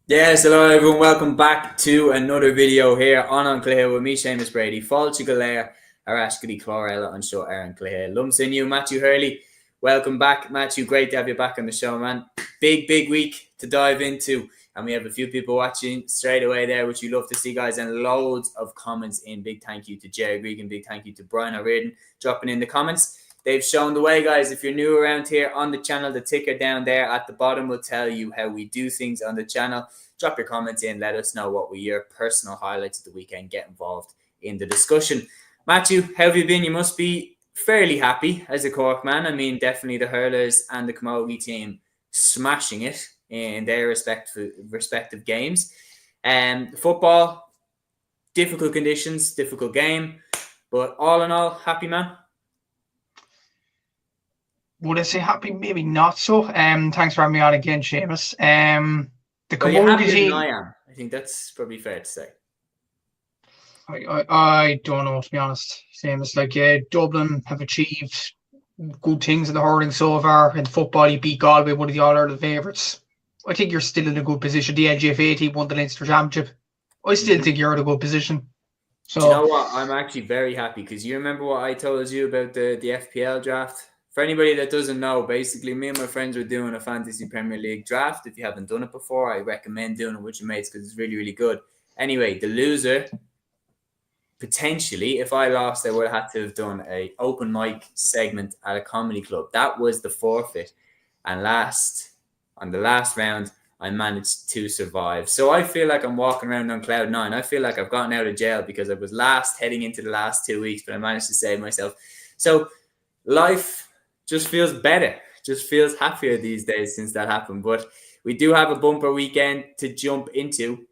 Yes, hello everyone, welcome back to another video here on Clare with me, Séamus Brady. Fáilte go léir ar ascaí chlár on show Aaron Clare. Lumsin you, Matthew Hurley. Welcome back, Matthew. Great to have you back on the show, man. Big week to dive into, and we have a few people watching straight away there, which you love to see, guys, and loads of comments in. Big thank you to Jerry Gregan, big thank you to Brian O'Riordan dropping in the comments. They've shown the way, guys. If you're new around here on the channel, the ticker down there at the bottom will tell you how we do things on the channel. Drop your comments in. Let us know what were your personal highlights of the weekend. Get involved in the discussion. Matthew, how have you been? You must be fairly happy as a Cork man. I mean, definitely the hurlers and the camogie team smashing it in their respective games. Football, difficult conditions, difficult game. But all in all, happy, man? Would I say happy? Maybe not so. Thanks for having me on again, Séamus. The camogie team. I am. I think that's probably fair to say. I don't know, to be honest. Séamus, Dublin have achieved good things in the hurling so far. In football, you beat Galway, one of the All-Ireland favourites. I think you're still in a good position. The LGFA team won the Leinster Championship. I still think you're in a good position. So, do you know what? I'm actually very happy because you remember what I told you about the FPL draft? For anybody that doesn't know, basically, me and my friends were doing a fantasy Premier League draft. If you haven't done it before, I recommend doing it with your mates because it's really good. Anyway, the loser, potentially, if I lost, I would have had to have done an open mic segment at a comedy club. That was the forfeit. And on the last round, I managed to survive. So I feel like I'm walking around on cloud nine. I feel like I've gotten out of jail because I was last heading into the last 2 weeks, but I managed to save myself. So life just feels better, just feels happier these days since that happened. But we do have a bumper weekend to jump into.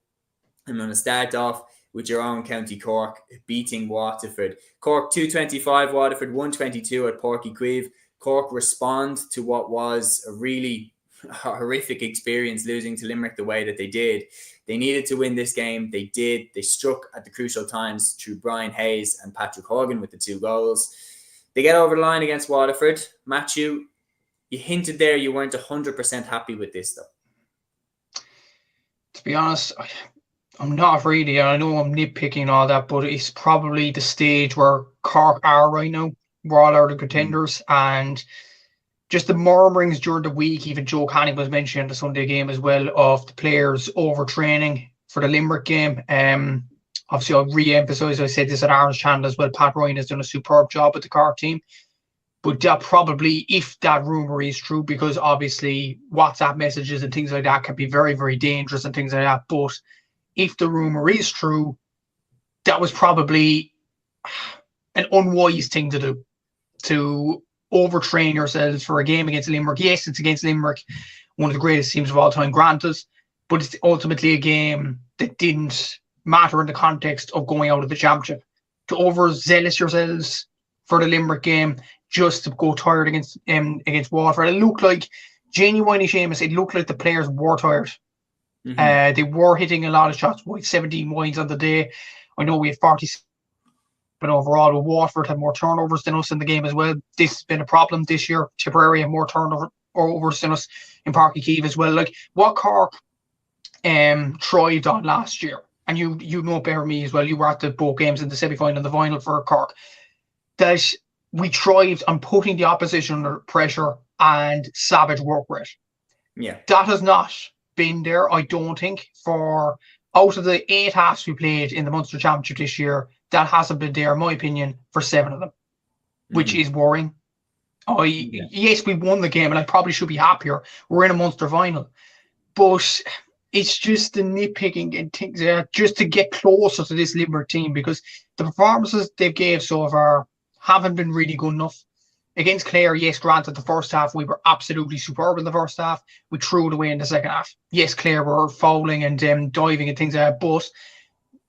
I'm going to start off with your own County Cork beating Waterford. Cork 225, Waterford 122 at Porky Queeve. Cork respond to what was a really horrific experience losing to Limerick the way that they did. They needed to win this game. They did. They struck at the crucial times through Brian Hayes and Patrick Horgan with the 2 goals. They get over the line against Waterford. Matthew, you hinted there you weren't 100% happy with this, though. To be honest, I'm not really. I know I'm nitpicking and all that, but it's probably the stage where Cork are right now. We're all out of contenders, and just the murmurings during the week, even Joe McDonagh was mentioning the Sunday game as well, of the players overtraining for the Limerick game. Obviously, I'll re-emphasise, I said this at Aaron's channel as well, Pat Ryan has done a superb job with the Cork team. But that probably, if that rumour is true, because obviously WhatsApp messages and things like that can be very dangerous and things like that. But if the rumour is true, that was probably an unwise thing to do, to overtrain yourselves for a game against Limerick. Yes, it's against Limerick, one of the greatest teams of all time, granted, but it's ultimately a game that didn't matter in the context of going out of the championship. To overzealous yourselves for the Limerick game just to go tired against Waterford. It looked like, genuinely, Séamus, it looked like the players were tired. They were hitting a lot of shots, 17 wides on the day. I know we had 47, but overall, Waterford had more turnovers than us in the game as well. This has been a problem this year. Tipperary have more turnovers than us in Páirc Uí Chaoimh as well. Like what Cork thrived on last year, and you know better than me as well, you were at the both games in the semi-final and the final for Cork, that we thrived on putting the opposition under pressure and savage work rate. Yeah. That has not been there, I don't think, for out of the 8 halves we played in the Munster Championship this year, that hasn't been there, in my opinion, for 7 of them, which is worrying. Yes, we won the game, and I probably should be happier. We're in a Munster final. But it's just the nitpicking and things just to get closer to this Limerick team, because the performances they've gave so far haven't been really good enough. Against Clare, yes, granted, the first half, we were absolutely superb in the first half. We threw it away in the second half. Yes, Clare were fouling and diving and things like that, but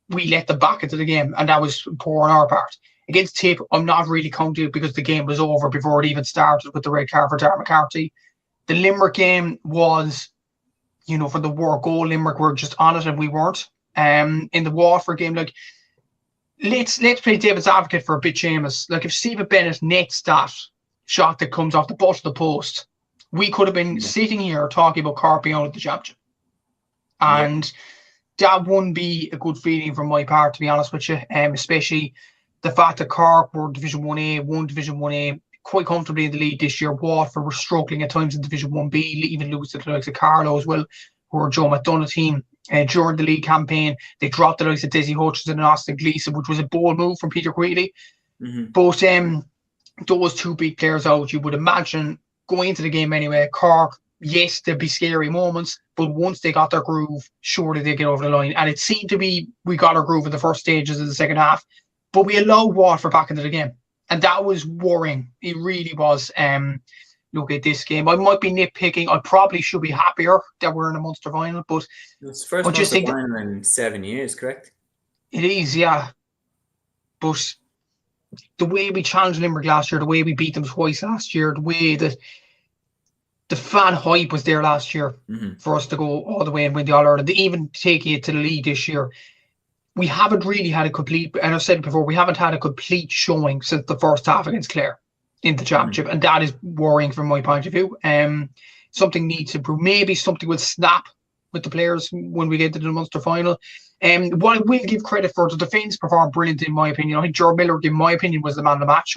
we let them back into the game, and that was poor on our part. Against Tip, I'm not really counting it because the game was over before it even started with the red card for Darren McCarthy. The Limerick game was, for the war goal, Limerick were just on it and we weren't. In the Waterford game, let's play devil's advocate for a bit, Séamus. If Stephen Bennett nets that shot that comes off the butt of the post, we could have been sitting here talking about Cork being out of the championship. And that wouldn't be a good feeling from my part, to be honest with you, especially the fact that Cork were Division 1A, won Division 1A quite comfortably in the league this year. Waterford were struggling at times in Division 1B, even losing to the likes of Carlow as well, who were Joe McDonagh team. During the league campaign, they dropped the likes of Desi Hutchinson and Austin Gleeson, which was a bold move from Peter Queeley. But those two big players out, you would imagine going into the game anyway, Cork, yes, there'd be scary moments, but once they got their groove, surely they get over the line. And it seemed to be we got our groove in the first stages of the second half, but we allowed Waterford back into the game. And that was worrying. It really was. Look at this game. I might be nitpicking. I probably should be happier that we're in a Munster Final, but it's the first Munster Final in 7 years, correct? It is, yeah. But the way we challenged Limerick last year, the way we beat them twice last year, the way that the fan hype was there last year for us to go all the way and win the All-Ireland, even taking it to the league this year, we haven't really had a complete, and I've said it before, we haven't had a complete showing since the first half against Clare in the championship, and that is worrying from my point of view. Something needs to improve. Maybe something will snap with the players when we get to the Munster Final. What I will give credit for, the defence performed brilliant in my opinion. I think Gerard Miller, in my opinion, was the man of the match.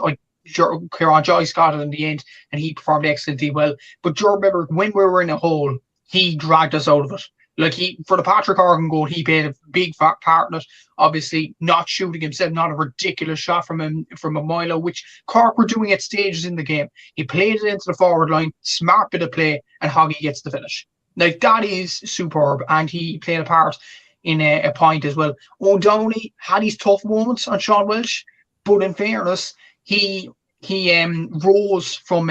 Kieran Joyce got it in the end, and he performed excellently well. But Gerard Miller, when we were in a hole, he dragged us out of it. Like for the Patrick Horgan goal, he played a big part in it. Obviously, not shooting himself, not a ridiculous shot from him from a mile out, which Cork were doing at stages in the game. He played it into the forward line, smart bit of play, and Hoggy gets the finish. Like, that is superb, and he played a part in a point as well. O'Downey had his tough moments on Sean Welsh, but in fairness, he rose from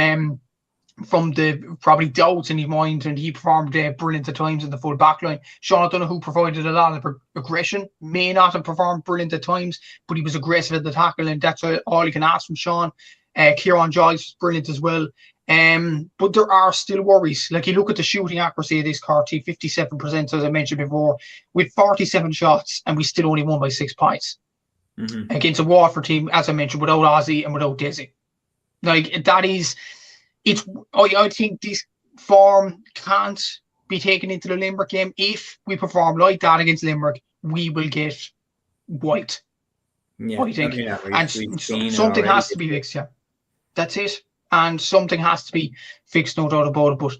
the probably doubts in his mind, and he performed brilliant at times in the full back line. Sean O'Donoghue, who provided a lot of aggression, may not have performed brilliant at times, but he was aggressive at the tackle, and that's all you can ask from Sean. Kieran Joyce was brilliant as well. But there are still worries. Like, you look at the shooting accuracy of this Cork team, 57%, as I mentioned before, with 47 shots, and we still only won by 6 points. Against a Waterford team, as I mentioned, without Ozzy and without Desi. Like, that is... I think this form can't be taken into the Limerick game. If we perform like that against Limerick, we will get white. Yeah, I think. And something has to be fixed, yeah. That's it. And something has to be fixed, no doubt about it. But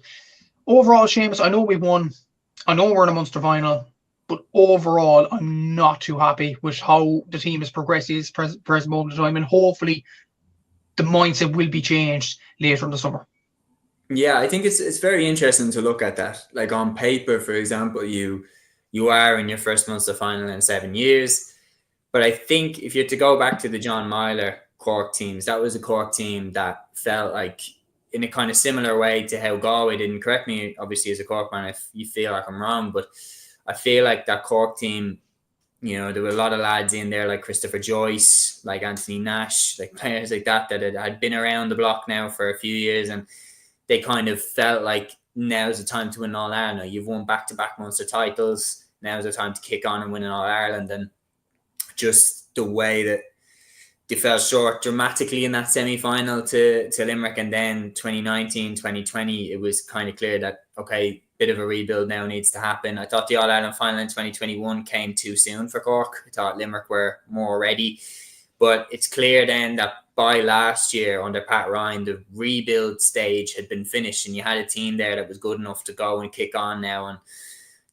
overall, Séamus, I know we won. I know we're in a Munster Final. But overall, I'm not too happy with how the team has progressed at this present moment in time. And hopefully, the mindset will be changed later in the summer. Yeah, I think it's very interesting to look at that. Like, on paper, for example, you are in your first Munster Final in 7 years. But I think if you had to go back to the John Myler Cork teams, that was a Cork team that felt like, in a kind of similar way to how Galway didn't. Correct me, obviously, as a Cork man, if you feel like I'm wrong, but I feel like that Cork team, you know, there were a lot of lads in there like Christopher Joyce, like Anthony Nash, like players like that had been around the block now for a few years, and they kind of felt like now's the time to win All-Ireland. You've won back-to-back Munster titles. Now's the time to kick on and win an All-Ireland. And just the way that they fell short dramatically in that semi-final to Limerick, and then 2019, 2020, it was kind of clear that, okay, bit of a rebuild now needs to happen. I thought the All-Ireland final in 2021 came too soon for Cork. I thought Limerick were more ready. But it's clear then that by last year under Pat Ryan, the rebuild stage had been finished, and you had a team there that was good enough to go and kick on now. And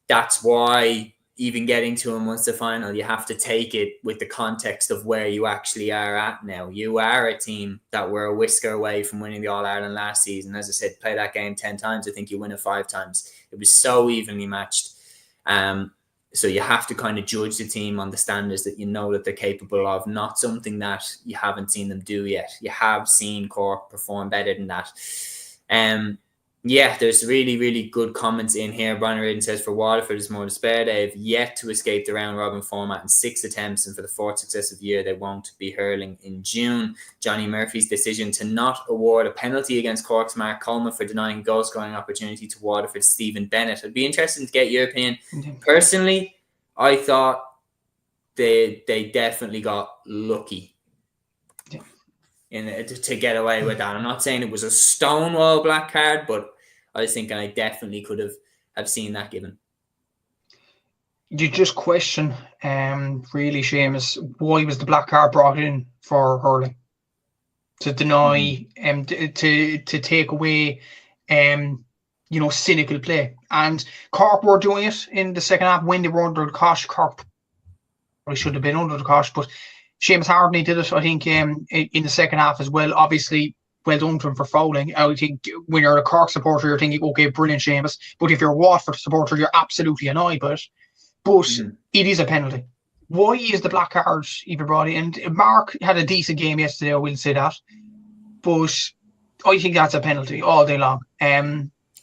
that's why even getting to a Munster Final, you have to take it with the context of where you actually are at now. You are a team that were a whisker away from winning the All-Ireland last season. As I said, play that game 10 times. I think you win it 5 times. It was so evenly matched. So you have to kind of judge the team on the standards that you know that they're capable of, not something that you haven't seen them do yet. You have seen Cork perform better than that. Yeah, there's really, really good comments in here. Brian Reardon says, for Waterford, it's more despair. They've yet to escape the round-robin format in 6 attempts, and for the 4th successive year, they won't be hurling in June. Johnny Murphy's decision to not award a penalty against Cork's Mark Coleman for denying goal-scoring opportunity to Waterford's Stephen Bennett. It'd be interesting to get your opinion. Personally, I thought they definitely got lucky to get away with that. I'm not saying it was a stonewall black card, but I was thinking I definitely could have seen that given. You just question, really, Séamus, why was the black card brought in for hurling? To deny, to take away, cynical play. And Cork were doing it in the second half when they were under the cosh. Cork probably should have been under the cosh, but Séamus Hardney did it, I think, in the second half as well. Obviously, well done to him for fouling. I think when you're a Cork supporter, you're thinking, okay, brilliant, Séamus. But if you're a Waterford supporter, you're absolutely annoyed by it. But it is a penalty. Why is the black card even brought in? And Mark had a decent game yesterday, I will say that. But I think that's a penalty all day long.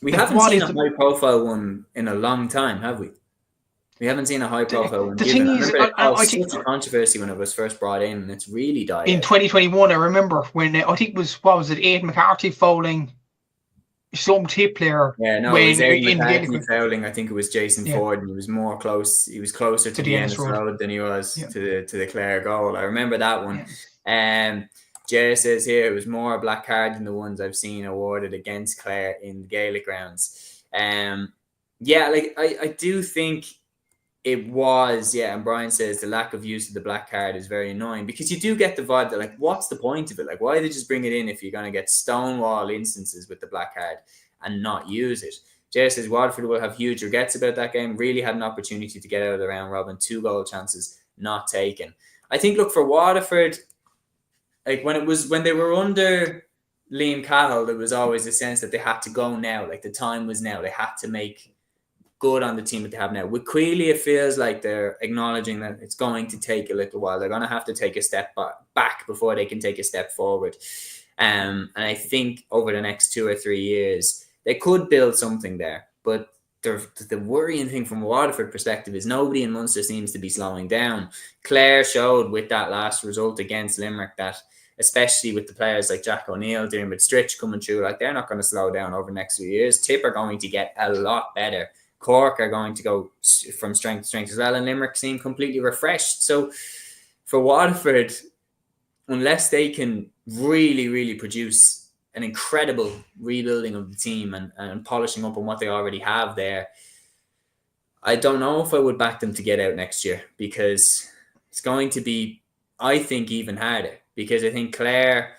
We haven't seen a high-profile one in a long time, have we? We haven't seen a high-profile one. The thing is, I think such a controversy when it was first brought in, and it's really died in 2021. I remember when I think it was, what was it, Aidan McCarthy fouling some tip player. Yeah, no, it was Aidan McCarthy fouling. I think it was Jason Ford, and he was more close. He was closer to the Ennis Road than he was to the Clare goal. I remember that one. Jerry says here it was more a black card than the ones I've seen awarded against Clare in the Gaelic grounds. I do think it was, and Brian says the lack of use of the black card is very annoying, because you do get the vibe that, like, what's the point of it? Like, why did they just bring it in if you're going to get stonewall instances with the black card and not use it? Jerry says Waterford will have huge regrets about that game. Really had an opportunity to get out of the round robin. 2 goal chances not taken. I think, look, for Waterford, like when they were under Liam Cahill, there was always a sense that they had to go now. Like, the time was now. They had to make good on the team that they have now. With Quealy, it feels like they're acknowledging that it's going to take a little while. They're going to have to take a step back before they can take a step forward. And I think over the next 2 or 3 years, they could build something there. But the worrying thing from a Waterford perspective is nobody in Munster seems to be slowing down. Clare showed with that last result against Limerick that, especially with the players like Jack O'Neill, doing with Stritch coming through, like, they're not going to slow down over the next few years. Tip are going to get a lot better. Cork are going to go from strength to strength as well, and Limerick seem completely refreshed. So for Waterford, unless they can really, really produce an incredible rebuilding of the team and polishing up on what they already have there, I don't know if I would back them to get out next year, because it's going to be, I think, even harder, because I think Clare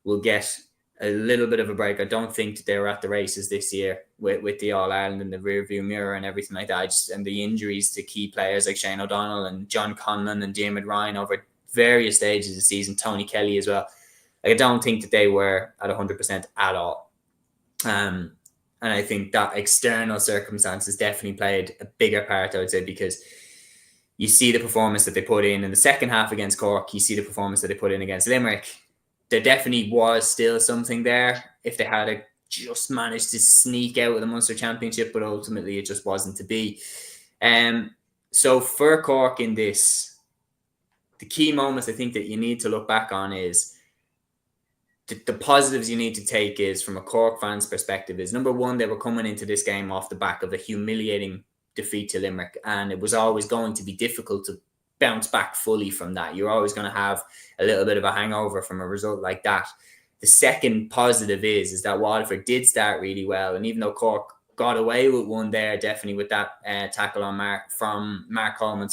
will get a little bit of a break. I don't think they were at the races this year with the All-Ireland in the rearview mirror and everything like that. And the injuries to key players like Shane O'Donnell and John Conlon and Diarmuid Ryan over various stages of the season, Tony Kelly as well. Like, I don't think that they were at 100% at all. And I think that external circumstances definitely played a bigger part, I would say, because you see the performance that they put in the second half against Cork. You see the performance that they put in against Limerick. There definitely was still something there if they had just managed to sneak out with the Munster Championship, but ultimately it just wasn't to be. So for Cork in this, the key moments I think that you need to look back on is the positives you need to take is, from a Cork fan's perspective, is number one, they were coming into this game off the back of a humiliating defeat to Limerick, and it was always going to be difficult to bounce back fully from that. You're always going to have a little bit of a hangover from a result like that. The second positive is that Waterford did start really well, and even though Cork got away with one there, definitely with that tackle on Mark Coleman,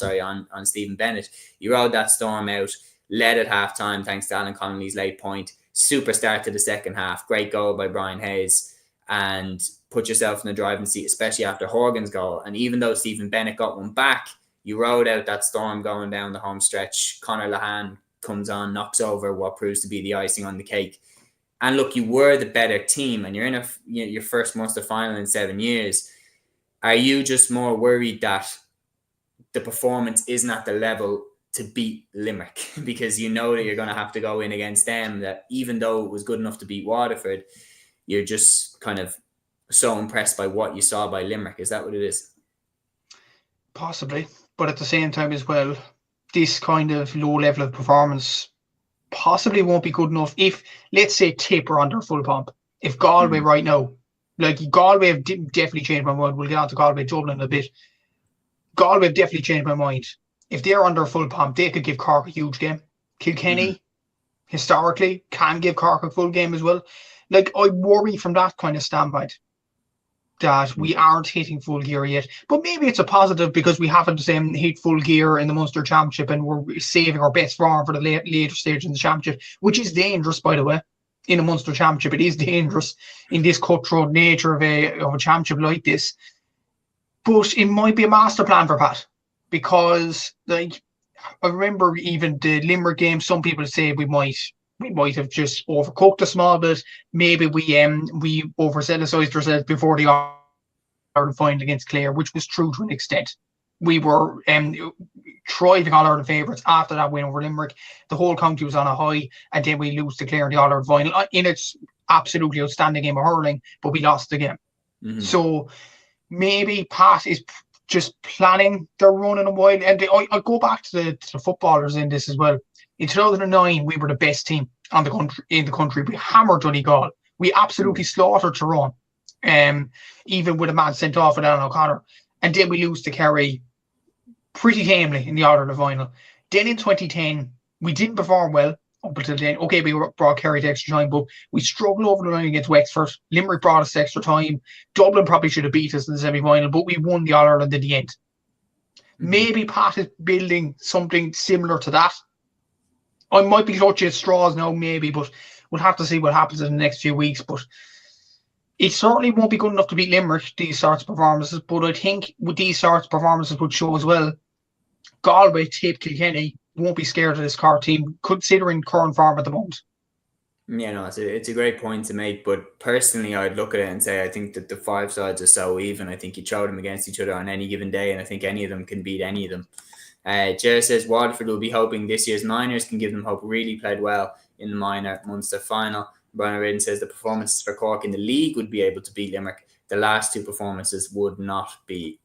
on Stephen Bennett, you rode that storm out, led at half time thanks to Alan Connolly's late point. Super start to the second half, great goal by Brian Hayes, and put yourself in the driving seat, especially after Horgan's goal. And even though Stephen Bennett got one back, you rode out that storm going down the home stretch. Conor Lahan comes on, knocks over what proves to be the icing on the cake. And look, you were the better team, and you're in your first Munster final in 7 years. Are you just more worried that the performance isn't at the level to beat Limerick? Because you know that you're going to have to go in against them, that even though it was good enough to beat Waterford, you're just kind of so impressed by what you saw by Limerick. Is that what it is? Possibly. But at the same time as well, this kind of low level of performance possibly won't be good enough if, let's say, Tip are under full pump. If Galway right now, like Galway have definitely changed my mind. We'll get on to Galway, Dublin in a bit. Galway have definitely changed my mind. If they're under full pump, they could give Cork a huge game. Kilkenny, historically, can give Cork a full game as well. Like, I worry from that kind of standpoint that we aren't hitting full gear yet. But maybe it's a positive because we haven't hit full gear in the Munster Championship and we're saving our best form for the later stage in the Championship, which is dangerous, by the way. In a Munster Championship, it is dangerous in this cutthroat nature of a championship like this. But it might be a master plan for Pat because, like, I remember even the Limerick game, some people say we might have just overcooked a small bit. Maybe we overzealousized ourselves before the All-Ireland final against Clare, which was true to an extent. We were thriving All-Ireland favourites after that win over Limerick. The whole county was on a high, and then we lose to Clare in the All-Ireland final. In its absolutely outstanding game of hurling, but we lost the game. Mm-hmm. So maybe Pat is just planning their run in a while. And I'll go back to the footballers in this as well. In 2009, we were the best team in the country. We hammered Donegal. We absolutely slaughtered Tyrone, even with a man sent off with Alan O'Connor. And then we lose to Kerry pretty tamely in the All-Ireland final. Then in 2010, we didn't perform well up until then. Okay, we brought Kerry to extra time, but we struggled over the line against Wexford. Limerick brought us to extra time. Dublin probably should have beat us in the semi-final, but we won the All-Ireland in the end. Mm-hmm. Maybe Pat is building something similar to that. I might be clutching at straws now, maybe, but we'll have to see what happens in the next few weeks. But it certainly won't be good enough to beat Limerick, these sorts of performances. But I think with these sorts of performances would show as well, Galway taped Kilkenny won't be scared of this Cork team, considering current form at the moment. Yeah, no, it's a great point to make. But personally, I'd look at it and say I think that the five sides are so even. I think you throw them against each other on any given day, and I think any of them can beat any of them. Jer says Waterford will be hoping this year's minors can give them hope. Really played well in the minor Munster final. Brian Redden says the performances for Cork in the league would be able to beat Limerick. The last two performances would not be.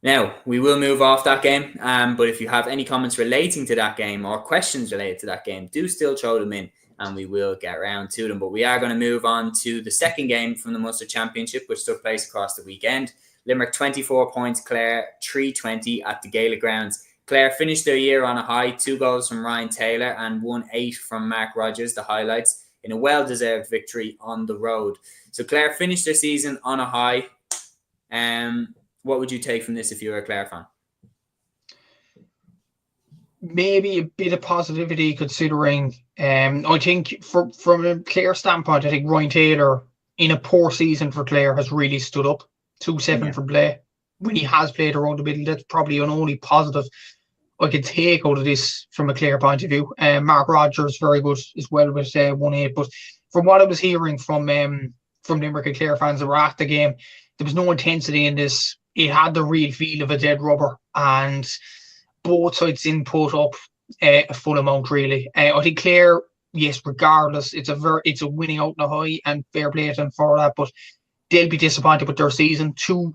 Now, we will move off that game, but if you have any comments relating to that game or questions related to that game, do still throw them in and we will get around to them. But we are going to move on to the second game from the Munster Championship, which took place across the weekend. Limerick 24 points, Clare 320 at the Gaelic grounds. Clare finished their year on a high, 2 goals from Ryan Taylor and 1-8 from Mark Rogers, the highlights, in a well-deserved victory on the road. So Clare finished their season on a high. What would you take from this if you were a Clare fan? Maybe a bit of positivity considering, I think from a Clare standpoint, I think Ryan Taylor in a poor season for Clare has really stood up. 2-7 from play. When he has played around the middle, that's probably an only positive I can take out of this from a Clare point of view. Mark Rogers, very good as well with 1-8. But from what I was hearing from Limerick and Clare fans that were at the game, there was no intensity in this. It had the real feel of a dead rubber, and both sides didn't put up a full amount really. I think Clare, yes, regardless, it's a winning out in a high, and fair play to them for that. But they'll be disappointed with their season. Two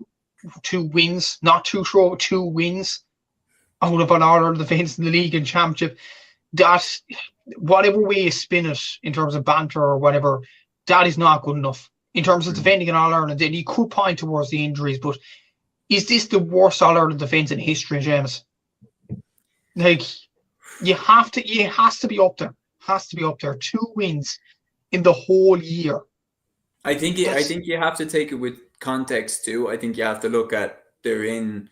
wins, not two throw, 2 wins out of an All-Ireland defence in the league and championship. That, whatever way you spin it in terms of banter or whatever, that is not good enough. In terms of defending an All-Ireland, then you could point towards the injuries, but is this the worst All-Ireland defence in history, James? Like, it has to be up there. Has to be up there. 2 wins in the whole year. I think you have to take it with context too. I think you have to look at they're in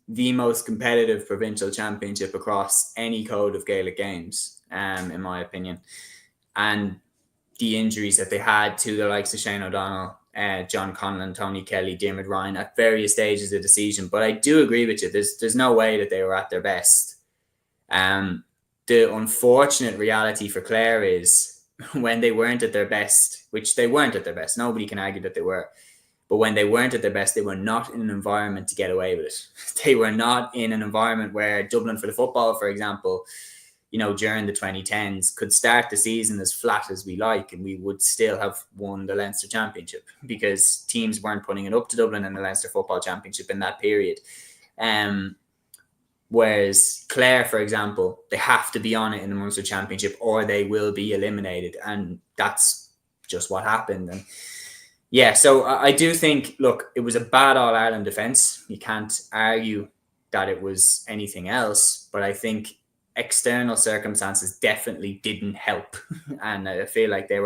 the most competitive provincial championship across any code of Gaelic games, in my opinion. And the injuries that they had to the likes of Shane O'Donnell, John Conlon, Tony Kelly, Diarmuid Ryan at various stages of the season. But I do agree with you. There's no way that they were at their best. The unfortunate reality for Clare is when they weren't at their best, which they weren't at their best. Nobody can argue that they were. But when they weren't at their best, they were not in an environment to get away with it. They were not in an environment where Dublin for the football, for example, during the 2010s, could start the season as flat as we like and we would still have won the Leinster Championship because teams weren't putting it up to Dublin in the Leinster Football Championship in that period. Whereas Clare, for example, they have to be on it in the Munster Championship or they will be eliminated. And that's just what happened. And yeah, so I do think, look, it was a bad All-Ireland defence. You can't argue that it was anything else. But I think external circumstances definitely didn't help. And I feel like they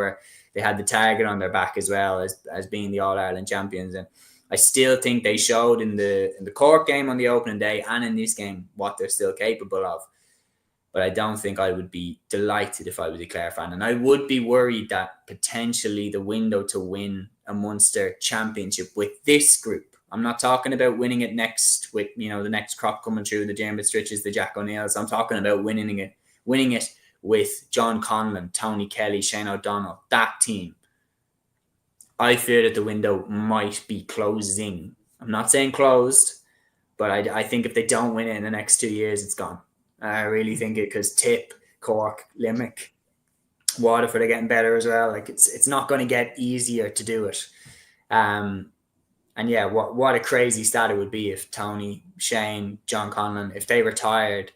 had the target on their back as well as being the All-Ireland champions. And I still think they showed in the Cork game on the opening day and in this game what they're still capable of. But I don't think I would be delighted if I was a Clare fan. And I would be worried that potentially the window to win a Munster championship with this group, I'm not talking about winning it next with, the next crop coming through, the Dermot Stritches, the Jack O'Neills. I'm talking about winning it with John Conlon, Tony Kelly, Shane O'Donnell, that team. I fear that the window might be closing. I'm not saying closed, but I think if they don't win it in the next 2 years, it's gone. I really think it, because Tip, Cork, Limerick, Waterford are getting better as well. Like it's not going to get easier to do it. And yeah, what a crazy stat it would be if Tony, Shane, John Conlon, if they retired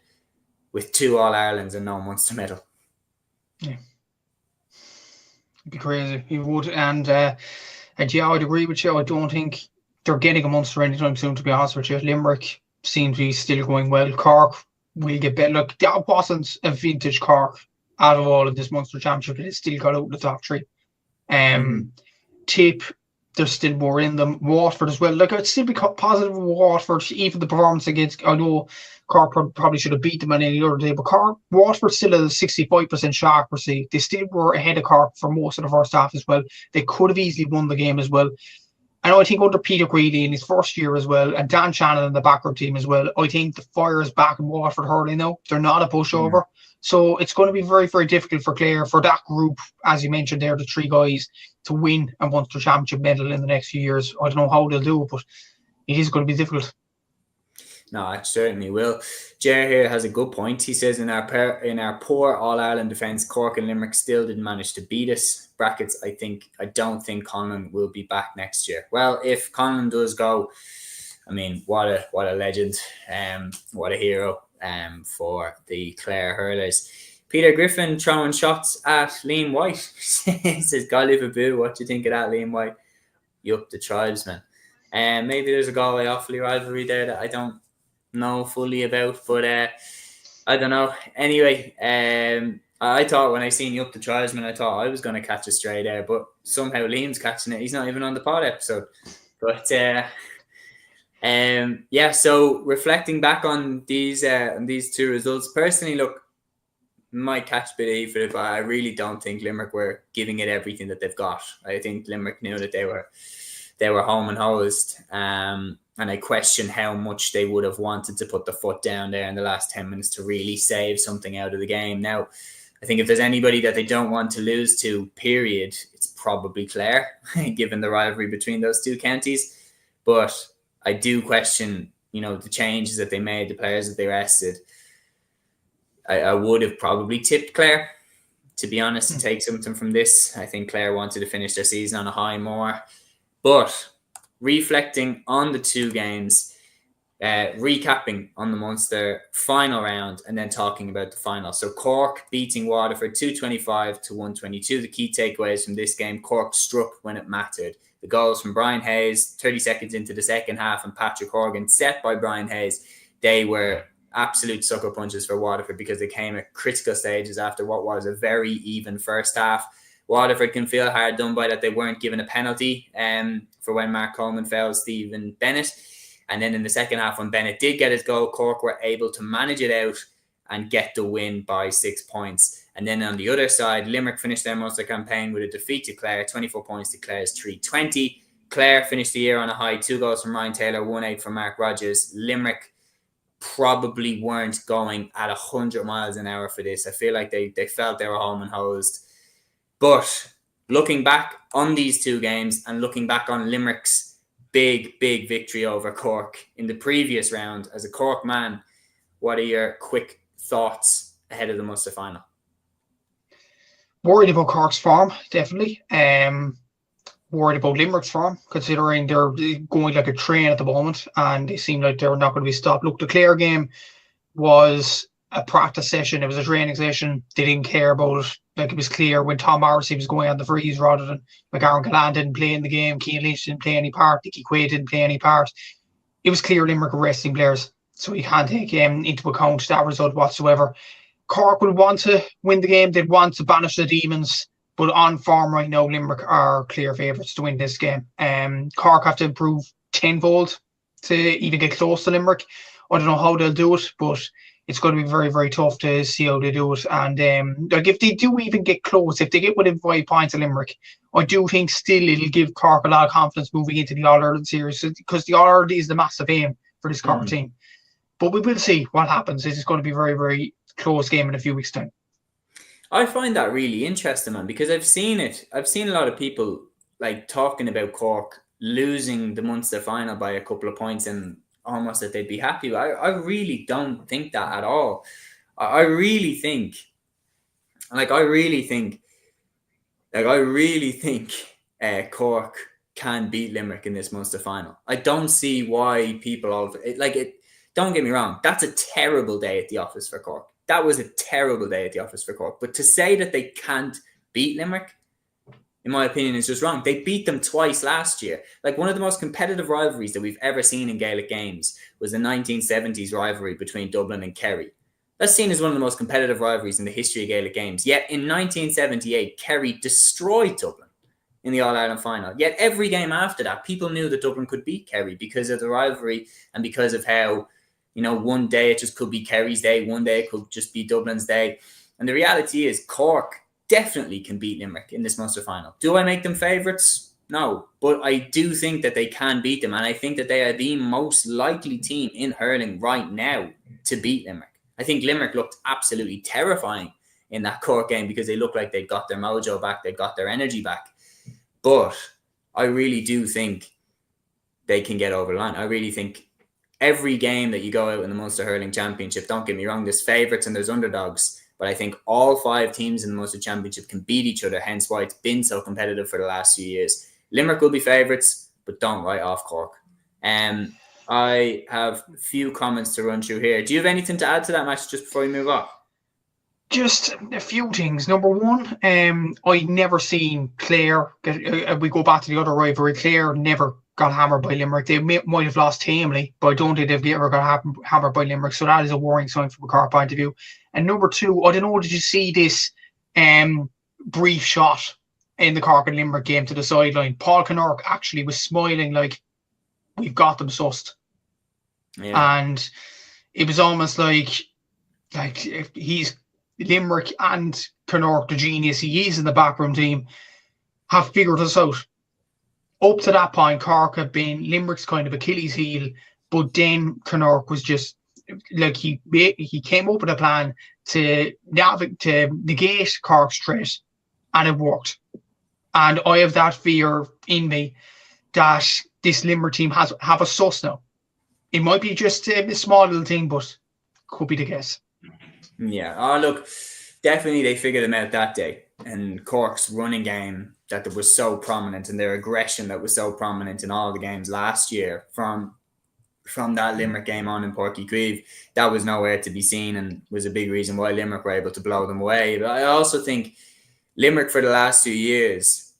with 2 All-Irelands and no Munster medal. Yeah. It'd be crazy. You would. And yeah, I'd agree with you. I don't think they're getting a Munster anytime soon, to be honest with you. Limerick seems to be still going well. Cork will get better. Look, that wasn't a vintage Cork out of all of this Munster Championship, but it still got out in the top 3. Tip, there's still more in them. Waterford as well. Like, I'd still be positive with Waterford, even the performance against, I know Cork probably should have beat them on any other day, but Waterford still has a 65% shot accuracy. They still were ahead of Cork for most of the first half as well. They could have easily won the game as well. And I think under Peter Greedy in his first year as well, and Dan Shannon in the backroom team as well, I think the fire is back in Waterford hurling now. They're not a pushover. So it's going to be very, very difficult for Clare, for that group, as you mentioned there, the 3 guys, to win a Munster Championship medal in the next few years. I don't know how they'll do it, but it is going to be difficult. No, it certainly will. Jer here has a good point. He says, in our poor All-Ireland defence, Cork and Limerick still didn't manage to beat us. Brackets, I don't think Conlon will be back next year. Well, if Conlon does go, I mean, what a legend, what a hero for the Clare hurlers. Peter Griffin throwing shots at Liam White. He says, "God live a boo. What do you think of that, Liam White? You up the tribesman." Maybe there's a Galway Offaly rivalry there that I don't know fully about, but I don't know. Anyway, I thought when I seen you up the tribesman, I thought I was going to catch a stray there, but somehow Liam's catching it. He's not even on the pod episode. But yeah, so reflecting back on these 2 results, personally, look, might catch a bit of heat for it, but I really don't think Limerick were giving it everything that they've got. I think Limerick knew that they were home and hosed, and I question how much they would have wanted to put the foot down there in the last 10 minutes to really save something out of the game. Now, I think if there's anybody that they don't want to lose to, period, it's probably Clare, given the rivalry between those 2 counties. But I do question, the changes that they made, the players that they rested. I would have probably tipped Clare, to be honest, to take something from this. I think Clare wanted to finish their season on a high more. But reflecting on the 2 games, recapping on the Munster final round, and then talking about the final. So Cork beating Waterford 225-122. The key takeaways from this game: Cork struck when it mattered. The goals from Brian Hayes, 30 seconds into the second half, and Patrick Horgan, set by Brian Hayes. They were absolute sucker punches for Waterford because they came at critical stages after what was a very even first half. Waterford can feel hard done by that they weren't given a penalty for when Mark Coleman fouled Stephen Bennett. And then in the second half, when Bennett did get his goal, Cork were able to manage it out and get the win by 6 points. And then on the other side, Limerick finished their Munster campaign with a defeat to Clare, 24 points to Clare's 320. Clare finished the year on a high, 2 goals from Ryan Taylor, 1-8 from Mark Rogers. Limerick probably weren't going at 100 miles an hour for this. I feel like they felt they were home and hosed. But looking back on these 2 games and looking back on Limerick's big victory over Cork in the previous round, as a Cork man, what are your quick thoughts ahead of the Munster final? Worried about Cork's form, definitely. Worried about Limerick's form, considering they're going like a train at the moment and they seem like they're not going to be stopped. Look, the Clare game was a practice session. It was a training session. They didn't care about it. Like, it was clear when Tom Morrissey was going on the freeze rather than McGarren Gallant didn't play in the game. Cian Lynch didn't play any part. Dickie Quaid didn't play any part. It was clear Limerick were resting players. So you can't take into account that result whatsoever. Cork would want to win the game. They'd want to banish the demons. But on form right now, Limerick are clear favourites to win this game. Cork have to improve tenfold to even get close to Limerick. I don't know how they'll do it, but it's going to be very, very tough to see how they do it. And if they do even get close, if they get within 5 points of Limerick, I do think still it'll give Cork a lot of confidence moving into the All-Ireland series, because the All-Ireland is the massive aim for this Cork team. But we will see what happens. It's going to be a very, very close game in a few weeks' time. I find that really interesting, man, because I've seen it. I've seen a lot of people like talking about Cork losing the Munster final by a couple of points and almost that they'd be happy. I really don't think that at all. I really think Cork can beat Limerick in this Munster final. I don't see why people all like it. Don't get me wrong. That's a terrible day at the office for Cork. That was a terrible day at the office for Cork. But to say that they can't beat Limerick, in my opinion, is just wrong. They beat them twice last year. Like, one of the most competitive rivalries that we've ever seen in Gaelic Games was the 1970s rivalry between Dublin and Kerry. That's seen as one of the most competitive rivalries in the history of Gaelic Games. Yet in 1978, Kerry destroyed Dublin in the All-Ireland final. Yet every game after that, people knew that Dublin could beat Kerry because of the rivalry and because of how, one day it just could be Kerry's day, one day it could just be Dublin's day. And the reality is Cork definitely can beat Limerick in this Munster final. Do I make them favourites? No. But I do think that they can beat them. And I think that they are the most likely team in hurling right now to beat Limerick. I think Limerick looked absolutely terrifying in that Cork game because they looked like they got their mojo back, they got their energy back. But I really do think they can get over the line. I really think every game that you go out in the Munster Hurling Championship, don't get me wrong, there's favourites and there's underdogs, but I think all 5 teams in the Munster Championship can beat each other, hence why it's been so competitive for the last few years. Limerick will be favourites, but don't write off Cork. I have a few comments to run through here. Do you have anything to add to that match just before we move on? Just a few things. Number one, I'd never seen Clare we go back to the other rivalry. Clare never got hammered by Limerick. They might have lost tamely, but I don't think they've ever got hammered by Limerick. So that is a worrying sign from a Cork point of view. And number two, I don't know, did you see this brief shot in the Cork and Limerick game to the sideline? Paul Connacht actually was smiling like, we've got them sussed. Yeah. And it was almost like he's Limerick and Connacht, the genius he is in the backroom team, have figured us out. Up to that point, Cork have been Limerick's kind of Achilles heel, but then Connacht was just like he came up with a plan to negate Cork's threat, and it worked. And I have that fear in me that this Limerick team have a sus now. It might be just a small little thing, but could be the case. Yeah. Oh, look, definitely they figured them out that day. And Cork's running game that was so prominent and their aggression that was so prominent in all the games last year from that Limerick game on in Páirc Uí Chaoimh, that was nowhere to be seen and was a big reason why Limerick were able to blow them away. But I also think Limerick for the last 2 years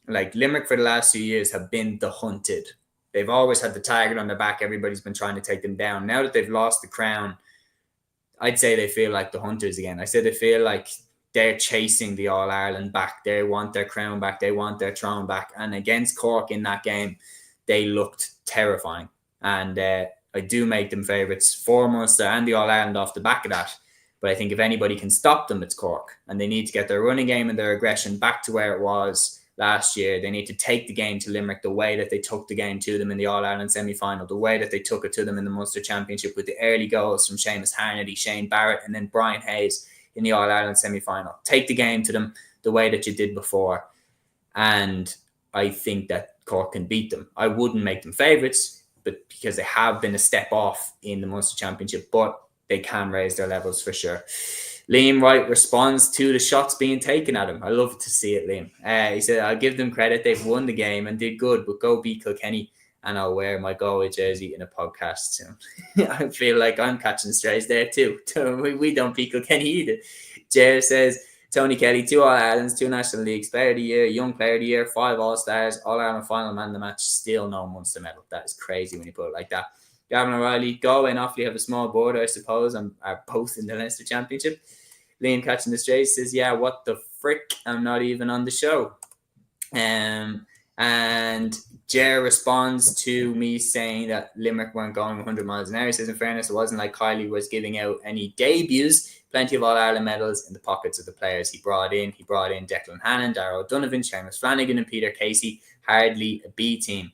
have been the hunted. They've always had the target on their back. Everybody's been trying to take them down. Now that they've lost the crown, I'd say they feel like the hunters again. I said they feel like they're chasing the All-Ireland back. They want their crown back. They want their throne back. And against Cork in that game, they looked terrifying. And I do make them favourites for Munster and the All-Ireland off the back of that. But I think if anybody can stop them, it's Cork. And they need to get their running game and their aggression back to where it was last year. They need to take the game to Limerick the way that they took the game to them in the All-Ireland semi-final, the way that they took it to them in the Munster Championship with the early goals from Séamus Harnedy, Shane Barrett, and then Brian Hayes in the All-Ireland semi-final. Take the game to them the way that you did before. And I think that Cork can beat them. I wouldn't make them favourites, but because they have been a step off in the Munster Championship, but they can raise their levels for sure. Liam Wright responds to the shots being taken at him. I love to see it, Liam. He said, I'll give them credit. They've won the game and did good, but go beat Kilkenny and I'll wear my Galway jersey in a podcast soon. I feel like I'm catching strays there too. We don't beat Kilkenny either. Jer says, Tony Kelly, 2 All-Irelands, 2 National Leagues, Player of the Year, Young Player of the Year, 5 All-Stars, All-Ireland Final Man of the Match, still no Munster medal. That is crazy when you put it like that. Gavin O'Reilly, Galway and Offaly have a small border, I suppose, and are both in the Leinster Championship. Liam catching the straight says, yeah, what the frick? I'm not even on the show. And Jer responds to me saying that Limerick weren't going 100 miles an hour. He says, in fairness, it wasn't like Kylie was giving out any debuts. Plenty of All-Ireland medals in the pockets of the players he brought in. He brought in Declan Hannon, Darragh O'Donovan, Seamus Flanagan, and Peter Casey. Hardly a B team.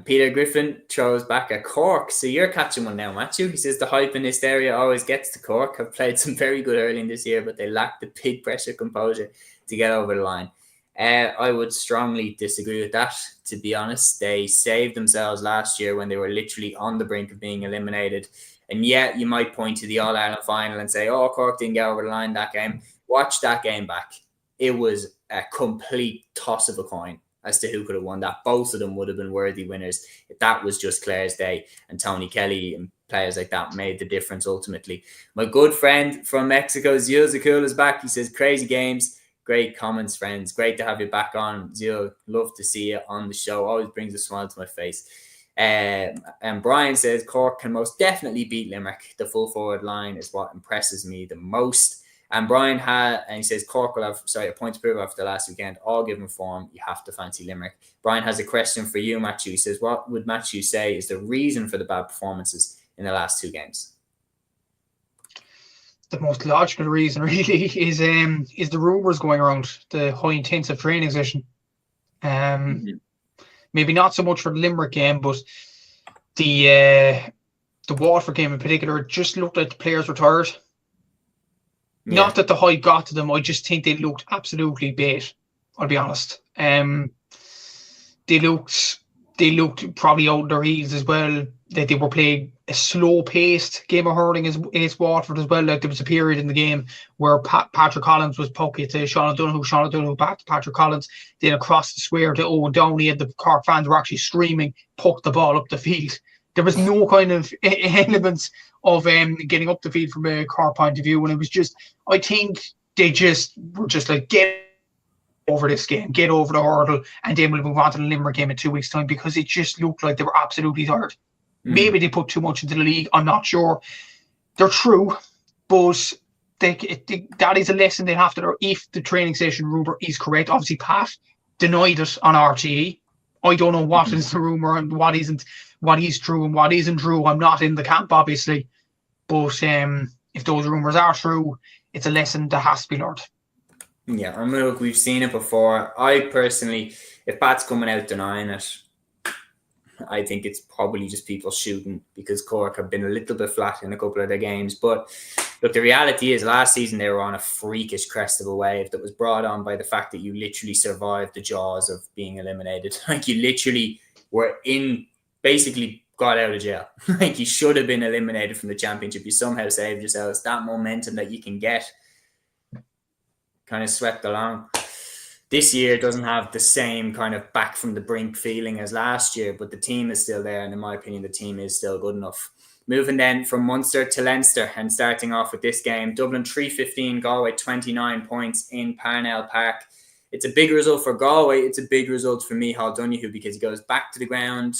Peter Griffin throws back at Cork. So you're catching one now, Matthew. He says the hype in this area always gets to Cork. Have played some very good hurling this year, but they lack the big pressure composure to get over the line. I would strongly disagree with that, to be honest. They saved themselves last year when they were literally on the brink of being eliminated. And yet you might point to the All-Ireland final and say, oh, Cork didn't get over the line that game. Watch that game back. It was a complete toss of a coin as to who could have won that. Both of them would have been worthy winners. That was just Clare's day, and Tony Kelly and players like that made the difference ultimately. My good friend from Mexico, Zio Zakul, is back. He says, crazy games. Great comments, friends. Great to have you back on, Zio. Love to see you on the show. Always brings a smile to my face. And Brian says, Cork can most definitely beat Limerick. The full forward line is what impresses me the most. And Brian he says, Cork will have, a point to prove after the last weekend. All given form, you have to fancy Limerick. Brian has a question for you, Matthew. He says, what would Matthew say is the reason for the bad performances in the last two games? The most logical reason really is the rumours going around the high intensive training session. Maybe not so much for the Limerick game, but the Waterford game in particular, it just looked like the players were tired. Yeah. Not that the hype got to them, I just think they looked absolutely bait, I'll be honest. They looked probably out of their heels as well. That they were playing a slow-paced game of hurling against Waterford as well. Like there was a period in the game where Patrick Collins was poking to Sean O'Donoghue back to Patrick Collins, then across the square to Owen Downey, and the Cork fans were actually screaming, "Puck the ball up the field." There was no kind of elements of getting up the field from a Cork point of view, and it was just, I think they just were just like, get over this game, get over the hurdle, and then we'll move on to the Limerick game in 2 weeks' time, because it just looked like they were absolutely tired. Maybe they put too much into the league. I'm not sure. They're true, but that is a lesson they have to learn. If the training session rumour is correct, obviously Pat denied it on RTE. I don't know what is the rumour and what isn't, what is true and what isn't true. I'm not in the camp, obviously. But if those rumours are true, it's a lesson that has to be learned. Yeah, I mean, look, we've seen it before. I personally, if Pat's coming out denying it, I think it's probably just people shooting, because Cork have been a little bit flat in a couple of their games. But look, the reality is last season they were on a freakish crest of a wave that was brought on by the fact that you literally survived the jaws of being eliminated. Like you literally were basically got out of jail. Like you should have been eliminated from the championship. You somehow saved yourselves. That momentum that you can get kind of swept along. This year doesn't have the same kind of back from the brink feeling as last year, but the team is still there, and in my opinion, the team is still good enough. Moving then from Munster to Leinster, and starting off with this game, Dublin 315, Galway 29 points in Parnell Park. It's a big result for Galway. It's a big result for Micheál Donoghue, because he goes back to the ground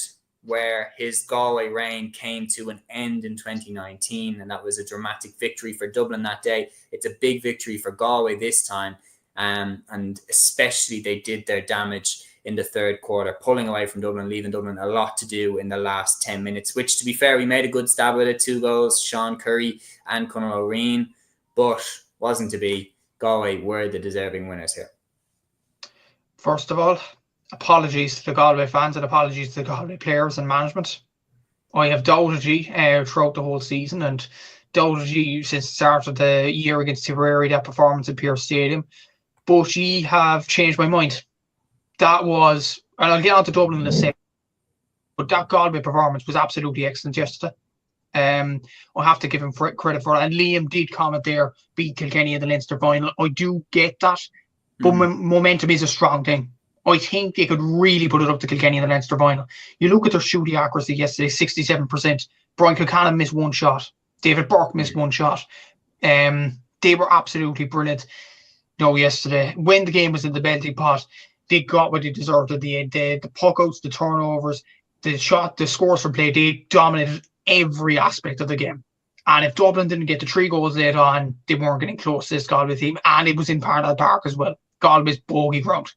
where his Galway reign came to an end in 2019, and that was a dramatic victory for Dublin that day. It's a big victory for Galway this time. And especially they did their damage in the third quarter, pulling away from Dublin, leaving Dublin a lot to do in the last 10 minutes, which, to be fair, we made a good stab at it. 2 goals, Sean Curry and Conor O'Reen, but wasn't to be. Galway were the deserving winners here. First of all, apologies to the Galway fans and apologies to the Galway players and management. I have doubted you throughout the whole season, and doubted you since the start of the year against Tipperary, that performance at Pearse Stadium. But ye have changed my mind. That was, and I'll get on to Dublin in a second, but that Galway performance was absolutely excellent yesterday. I have to give him credit for it. And Liam did comment there, beat Kilkenny in the Leinster Final. I do get that, but momentum is a strong thing. I think they could really put it up to Kilkenny in the Leinster Final. You look at their shooting accuracy yesterday, 67%. Brian Kilcannon missed one shot. David Burke missed one shot. They were absolutely brilliant. Yesterday, when the game was in the belting pot, they got what they deserved at the end. The puck outs, the turnovers, the scores for play, they dominated every aspect of the game. And if Dublin didn't get the 3 goals late on, they weren't getting close to this Galway team. And it was in Parnell Park as well. Galway's bogey ground,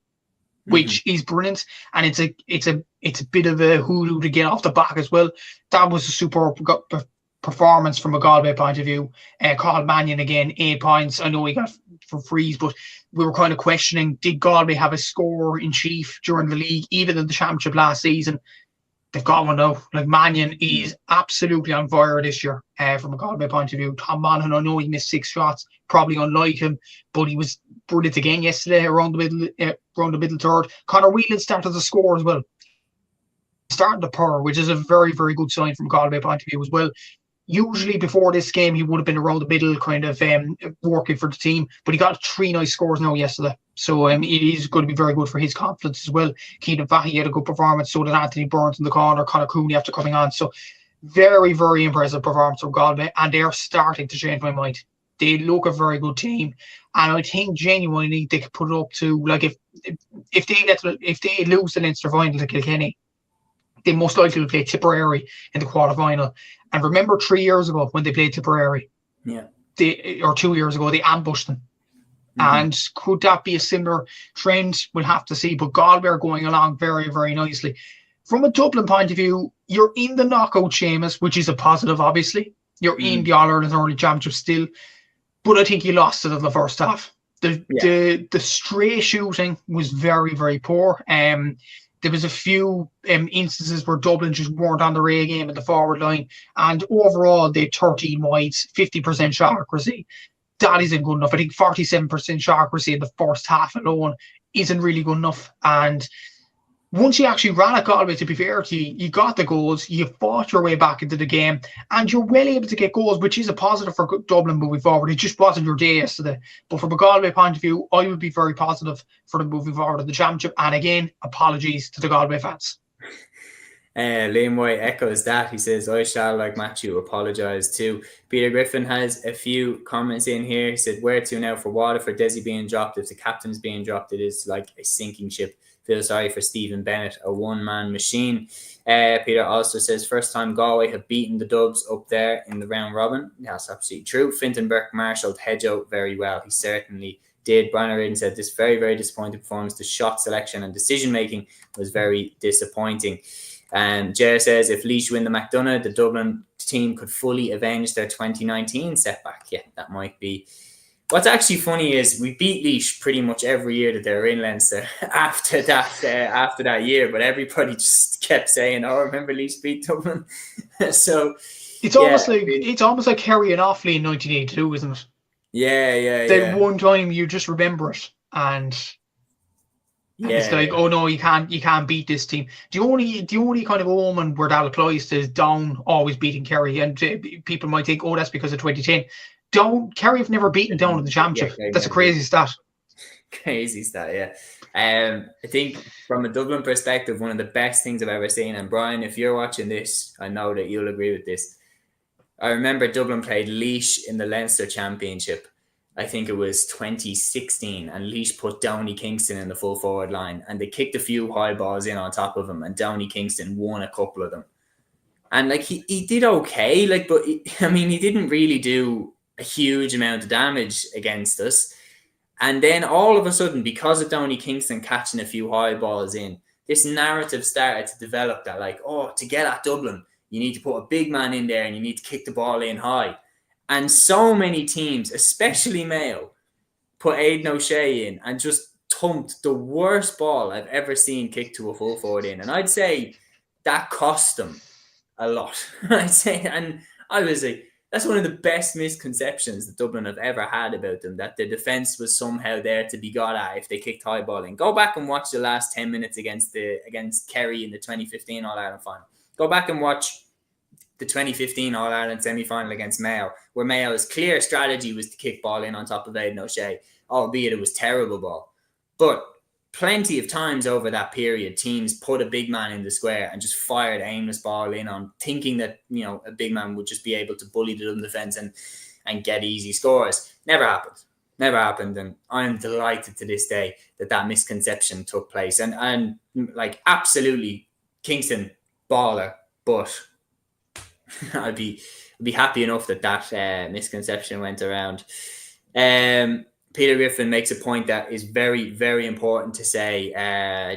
which is brilliant. And it's a bit of a hoodoo to get off the back as well. That was a superb performance from a Galway point of view. Carl Mannion again, 8 points. I know he got for frees, but we were kind of questioning, did Galway have a scorer in chief during the league, even in the championship last season? They've got one now. Like, Mannion is absolutely on fire this year from a Galway point of view. Tom Monaghan, I know he missed 6 shots, probably unlike him, but he was brilliant again yesterday around the middle third. Conor Whelan started to score as well. Starting to purr, which is a very, very good sign from a Galway point of view as well. Usually before this game, he would have been around the middle, kind of working for the team, but he got 3 nice scores now yesterday. So it is going to be very good for his confidence as well. Keenan Fahy had a good performance, so did Anthony Burns in the corner, Conor Cooney after coming on. So very, very impressive performance from Galway, and they're starting to change my mind. They look a very good team, and I think genuinely they could put it up to, like, if they lose the Leinster Final to Kilkenny, they most likely will play Tipperary in the quarter-final. And remember 3 years ago when they played Tipperary? Yeah. Or 2 years ago, they ambushed them. And could that be a similar trend? We'll have to see. But Galway are going along very, very nicely. From a Dublin point of view, you're in the knockout, Séamus, which is a positive, obviously. You're in the All-Ireland Hurling Championships still. But I think you lost it in the first half. The stray shooting was very, very poor. There was a few instances where Dublin just weren't on their A game in the forward line. And overall, they had 13 wides, 50% shot accuracy. That isn't good enough. I think 47% shot accuracy in the first half alone isn't really good enough. And once you actually ran at Galway, to be fair to you, you got the goals, you fought your way back into the game, and you're well able to get goals, which is a positive for Dublin moving forward. It just wasn't your day yesterday. But from a Galway point of view, I would be very positive for them moving forward in the championship. And again, apologies to the Galway fans. Liam White echoes that. He says, I shall, like Matthew, apologise too. Peter Griffin has a few comments in here. He said, where to now for Waterford? Desi being dropped. If the captain's being dropped, it is like a sinking ship. Feel sorry for Stephen Bennett, a one-man machine. Peter also says, first time Galway have beaten the Dubs up there in the round robin. That's absolutely true. Fintan Burke marshalled Hedgehoe very well. He certainly did. Brian O'Riordan said, this very, very disappointing performance. The shot selection and decision-making was very disappointing. Jer says, if Laois win the McDonagh, the Dublin team could fully avenge their 2019 setback. Yeah, that might be. What's actually funny is we beat Laois pretty much every year that they were in Leinster after that year, but everybody just kept saying, "Oh, remember Laois beat Dublin?" So it's almost like Kerry and Offaly in 1982, isn't it? Yeah. One time you just remember it, and it's like, oh no, you can't beat this team. The only kind of omen where that applies to is Down always beating Kerry, and people might think, oh, that's because of 2010. Kerry have never beaten Down in the championship. That's a crazy stat. Crazy stat, yeah. I think from a Dublin perspective, one of the best things I've ever seen, and Brian, if you're watching this, I know that you'll agree with this. I remember Dublin played Laois in the Leinster Championship. I think it was 2016, and Laois put Downey Kingston in the full forward line, and they kicked a few high balls in on top of him, and Downey Kingston won a couple of them. And like he did okay, but he didn't really do a huge amount of damage against us. And then all of a sudden, because of Downey Kingston catching a few high balls in, this narrative started to develop that, like, oh, to get at Dublin, you need to put a big man in there and you need to kick the ball in high. And so many teams, especially Mayo, put Aidan O'Shea in and just thumped the worst ball I've ever seen kicked to a full forward in. And I'd say that cost them a lot. And I was like, that's one of the best misconceptions that Dublin have ever had about them, that the defence was somehow there to be got at if they kicked high ball in. Go back and watch the last 10 minutes against Kerry in the 2015 All-Ireland Final. Go back and watch the 2015 All-Ireland semi-final against Mayo, where Mayo's clear strategy was to kick ball in on top of Aidan O'Shea, albeit it was terrible ball. But plenty of times over that period, teams put a big man in the square and just fired aimless ball in on thinking that, a big man would just be able to bully the Dublin defence and get easy scores. Never happened. And I'm delighted to this day that misconception took place. And like, absolutely, Kingston, baller, but I'd be happy enough that misconception went around. Peter Griffin makes a point that is very, very important to say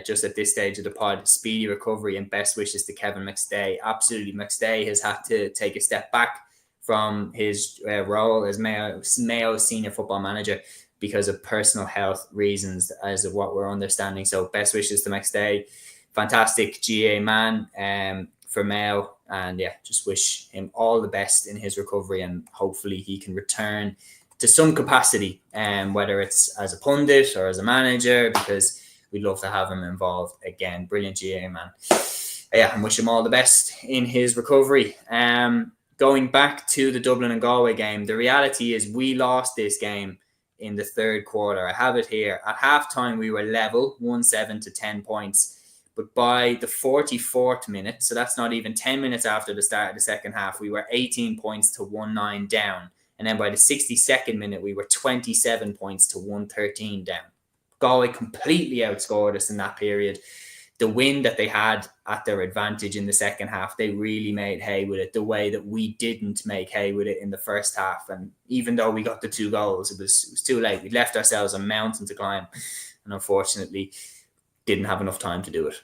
just at this stage of the pod. Speedy recovery and best wishes to Kevin McStay. Absolutely, McStay has had to take a step back from his role as Mayo senior football manager because of personal health reasons, as of what we're understanding. So best wishes to McStay. Fantastic GA man for Mayo. And yeah, just wish him all the best in his recovery, and hopefully he can return to some capacity, whether it's as a pundit or as a manager, because we'd love to have him involved again. Brilliant GA man. Yeah, and wish him all the best in his recovery. Going back to the Dublin and Galway game, the reality is we lost this game in the third quarter. I have it here. At halftime, we were level, 1-7 to 10 points. But by the 44th minute, so that's not even 10 minutes after the start of the second half, we were 18 points to 1-9 down. And then by the 62nd minute, we were 27 points to 113 down. Galway completely outscored us in that period. The win that they had at their advantage in the second half, they really made hay with it, the way that we didn't make hay with it in the first half. And even though we got the 2 goals, it was too late. We left ourselves a mountain to climb, and unfortunately didn't have enough time to do it.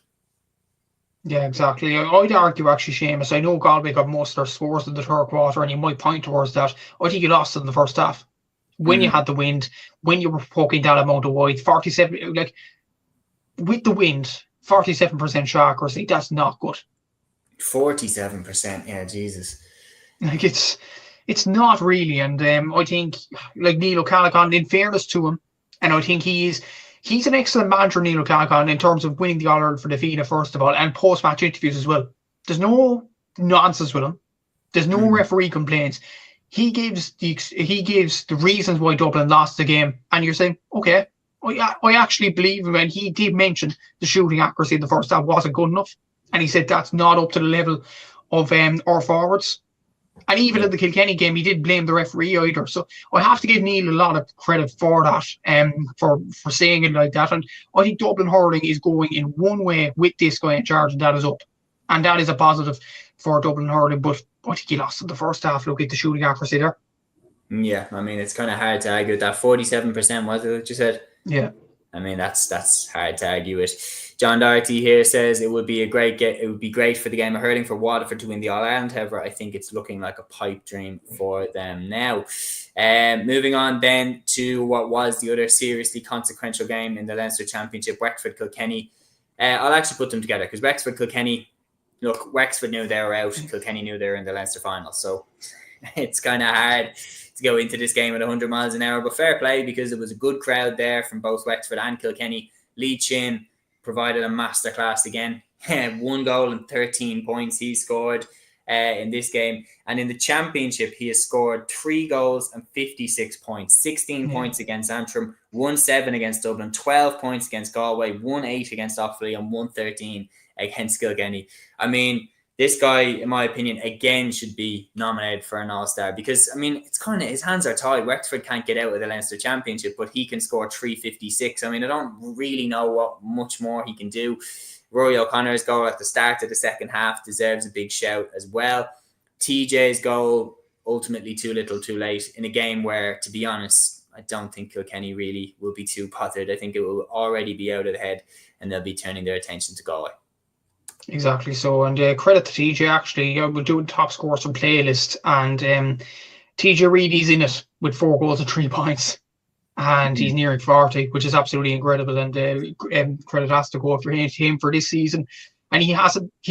Yeah, exactly. I'd argue, actually, Séamus, I know Galway got most of their scores in the third quarter, and you might point towards that. I think you lost in the first half. When you had the wind, when you were poking that amount of wide, 47, like, with the wind, 47% shot accuracy, that's not good. 47%, yeah, Jesus. Like, it's not really, and I think, like, Neil O'Callaghan, in fairness to him, and I think he's an excellent manager, Neil O'Callaghan, in terms of winning the All-Ireland for the FINA, first of all, and post-match interviews as well. There's no nonsense with him. There's no referee complaints. He gives the reasons why Dublin lost the game, and you're saying, okay, I actually believe him, and he did mention the shooting accuracy in the first half wasn't good enough, and he said that's not up to the level of our forwards. And even in the Kilkenny game, he did blame the referee either. So I have to give Neil a lot of credit for that, for saying it like that. And I think Dublin hurling is going in one way with this guy in charge, and that is up. And that is a positive for Dublin hurling. But I think he lost in the first half. Look at the shooting accuracy there. Yeah, I mean, it's kind of hard to argue with that. 47%, was it what you said? Yeah. I mean, that's hard to argue with. John Doherty here says it would be great for the game of hurling for Waterford to win the All-Ireland. However, I think it's looking like a pipe dream for them now. Moving on then to what was the other seriously consequential game in the Leinster Championship, Wexford Kilkenny. I'll actually put them together because Wexford Kilkenny, look, Wexford knew they were out. Kilkenny knew they were in the Leinster final. So it's kind of hard to go into this game at 100 miles an hour, but fair play because it was a good crowd there from both Wexford and Kilkenny. Lee Chin provided a masterclass again. 1 goal and 13 points he scored in this game. And in the championship, he has scored 3 goals and 56 points. 16 points against Antrim, 1-7 against Dublin, 12 points against Galway, 1-8 against Offaly, and 1-13 against Kilkenny. I mean, this guy, in my opinion, again should be nominated for an All-Star because, I mean, it's kind of, his hands are tied. Wexford can't get out of the Leinster Championship, but he can score 356. I mean, I don't really know what much more he can do. Rory O'Connor's goal at the start of the second half deserves a big shout as well. TJ's goal, ultimately too little too late in a game where, to be honest, I don't think Kilkenny really will be too bothered. I think it will already be out of the head and they'll be turning their attention to Galway. Exactly so, and credit to TJ. Actually, we're doing top scores from playlist, and TJ Reedy's in it with 4 goals and 3 points, and he's nearing 40, which is absolutely incredible. And credit has to go for him for this season. And he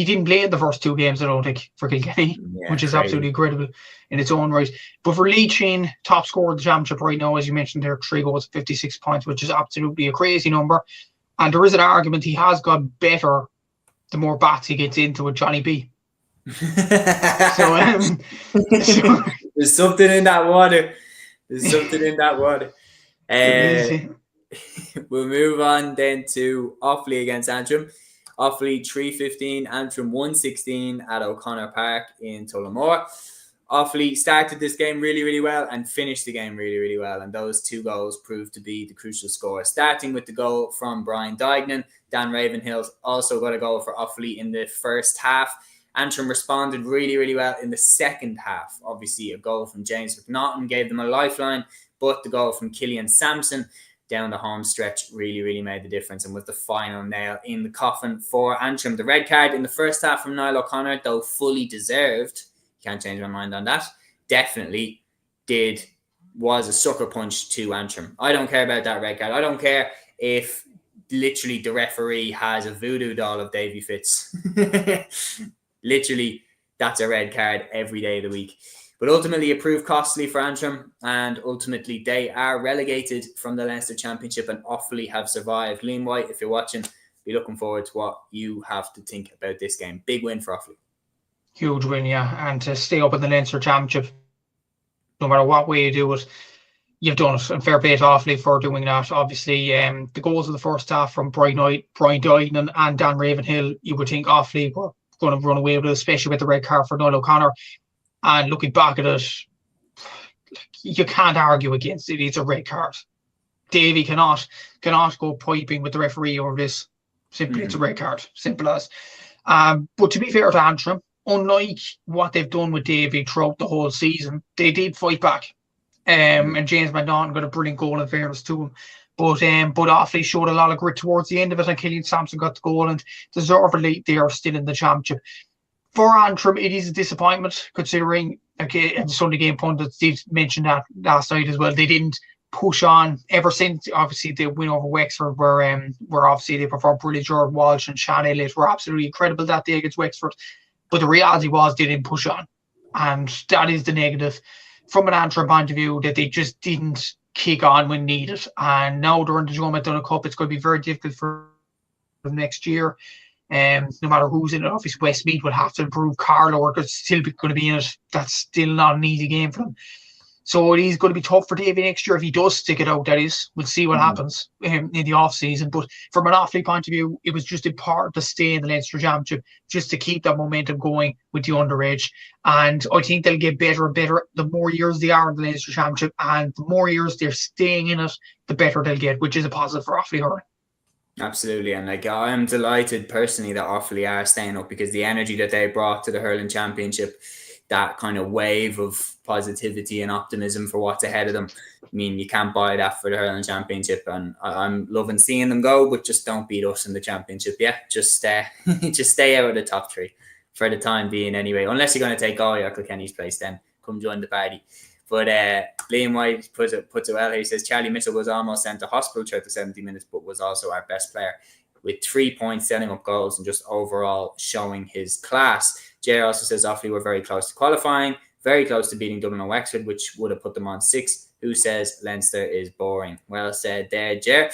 didn't play in the first 2 games, I don't think, for Kilkenny, which is absolutely incredible in its own right. But for Lee Chin, top scorer of the championship right now, as you mentioned there, 3 goals and 56 points, which is absolutely a crazy number. And there is an argument he has got better the more bats he gets into with Johnny B. There's something in that water. We'll move on then to Offaly against Antrim. Offaly 3-15, Antrim 1-16 at O'Connor Park in Tullamore. Offaly started this game really, really well and finished the game really, really well. And those 2 goals proved to be the crucial score. Starting with the goal from Brian Duignan, Dan Ravenhill also got a goal for Offaly in the first half. Antrim responded really, really well in the second half. Obviously, a goal from James McNaughton gave them a lifeline, but the goal from Killian Sampson down the home stretch really, really made the difference and was the final nail in the coffin for Antrim. The red card in the first half from Niall O'Connor, though fully deserved, can't change my mind on that, definitely was a sucker punch to Antrim. I don't care about that red card. I don't care if literally the referee has a voodoo doll of Davy Fitz. Literally, that's a red card every day of the week. But ultimately, it proved costly for Antrim, and ultimately, they are relegated from the Leinster Championship, and Offaly have survived. Liam White, if you're watching, be looking forward to what you have to think about this game. Big win for Offaly. Huge win, yeah. And to stay up in the Leinster Championship, no matter what way you do it, you've done it. And fair play to Offaly for doing that. Obviously, the goals of the first half from Brian Duyden and Dan Ravenhill, you would think Offaly were going to run away with it, especially with the red card for Niall O'Connor. And looking back at it, you can't argue against it. It's a red card. Davy cannot go piping with the referee over this. Simply, it's a red card. Simple as. But to be fair to Antrim, unlike what they've done with Davy throughout the whole season, they did fight back. And James McDonagh got a brilliant goal in fairness to him. But Offaly showed a lot of grit towards the end of it, and Killian Sampson got the goal, and deservedly they are still in the championship. For Antrim, it is a disappointment, considering, okay, and the Sunday Game pundits did mention that last night as well. They didn't push on ever since, obviously, the win over Wexford, where obviously they performed brilliant. Jordan Walsh and Sean Elliott were absolutely incredible that day against Wexford. But the reality was they didn't push on. And that is the negative from an Antrim point of view, that they just didn't kick on when needed. And now during the Joe McDonagh Cup, it's going to be very difficult for them next year. No matter who's in it, obviously Westmeath will have to improve. Carlow are still going to be in it. That's still not an easy game for them. So it is going to be tough for Davy next year if he does stick it out, that is. We'll see what happens in the off-season. But from an Offaly point of view, it was just important to stay in the Leinster Championship, just to keep that momentum going with the underage. And I think they'll get better and better the more years they are in the Leinster Championship, and the more years they're staying in it, the better they'll get, which is a positive for Offaly hurling. Absolutely, and I'm delighted personally that Offaly are staying up, because the energy that they brought to the hurling championship, that kind of wave of positivity and optimism for what's ahead of them, I mean, you can't buy that for the hurling championship, and I'm loving seeing them go, but just don't beat us in the championship. Yeah, just stay out of the top three for the time being anyway, unless you're going to take all your Kilkenny's place, then come join the party. But Liam White puts it well here. He says Charlie Mitchell was almost sent to hospital throughout the 70 minutes, but was also our best player, with 3 points, setting up goals, and just overall showing his class. Jer also says Offaly were very close to qualifying, very close to beating Dublin and Wexford, which would have put them on 6. Who says Leinster is boring? Well said there, Jer.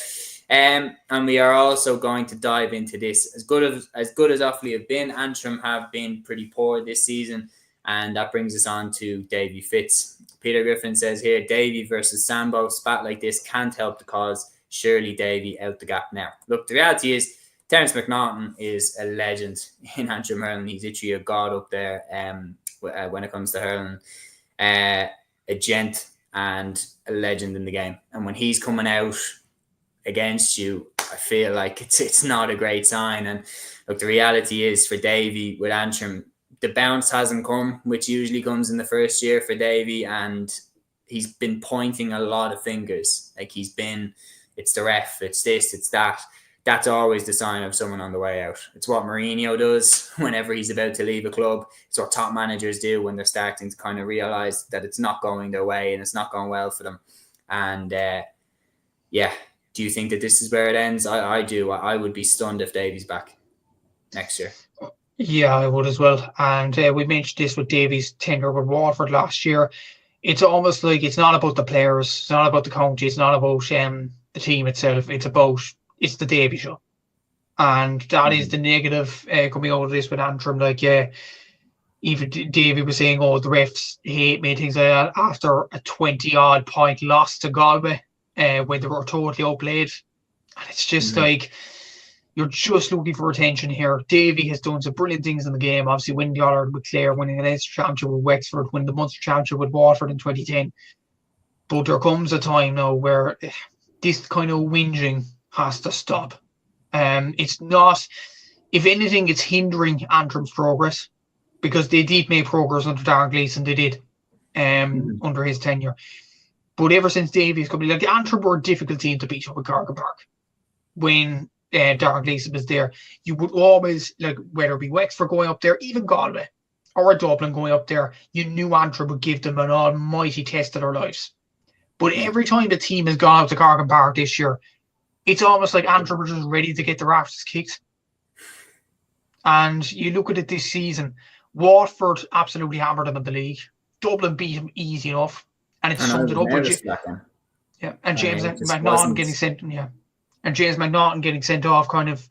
And we are also going to dive into this. As good as Offaly have been, Antrim have been pretty poor this season. And that brings us on to Davy Fitz. Peter Griffin says here, Davy versus Sambo, spat like this can't help the cause. Surely Davy out the gap now. Look, the reality is, Terence McNaughton is a legend in Antrim hurling. He's literally a god up there when it comes to hurling. A gent and a legend in the game. And when he's coming out against you, I feel like it's not a great sign. And look, the reality is for Davy with Antrim, the bounce hasn't come, which usually comes in the first year for Davy, and he's been pointing a lot of fingers. Like it's the ref, it's this, it's that. That's always the sign of someone on the way out. It's what Mourinho does whenever he's about to leave a club. It's what top managers do when they're starting to kind of realise that it's not going their way and it's not going well for them. And do you think that this is where it ends? I do. I would be stunned if Davy's back next year. Yeah, I would as well. And we mentioned this with Davy's tenure with Waterford last year. It's almost like it's not about the players, it's not about the county, it's not about the team itself. It's the Davy show. And that is the negative coming out of this with Antrim. Like, even Davy was saying, the refs hate me, things like that, after a 20-odd point loss to Galway when they were totally outplayed. And it's just like, you're just looking for attention here. Davy has done some brilliant things in the game. Obviously, winning the All-Ireland with Clare, winning the Leinster Championship with Wexford, winning the Munster Championship with Waterford in 2010. But there comes a time now where this kind of whinging has to stop. It's not, if anything, it's hindering Antrim's progress. because they did make progress under Darren Gleeson. They did under his tenure. But ever since Davy's come, like the Antrim were a difficult team to beat up at Cork Park when Darren Gleeson was there. You would always, like, whether it be Wexford going up there, even Galway or Dublin going up there, you knew Antrim would give them an almighty test of their lives. But every time the team has gone out to Cork Park this year, it's almost like Antrim were just ready to get their asses kicked. And you look at it this season, Waterford absolutely hammered them in the league. Dublin beat them easy enough. And it summed it up. And James McNaughton getting sent. And James McNaughton getting sent off kind of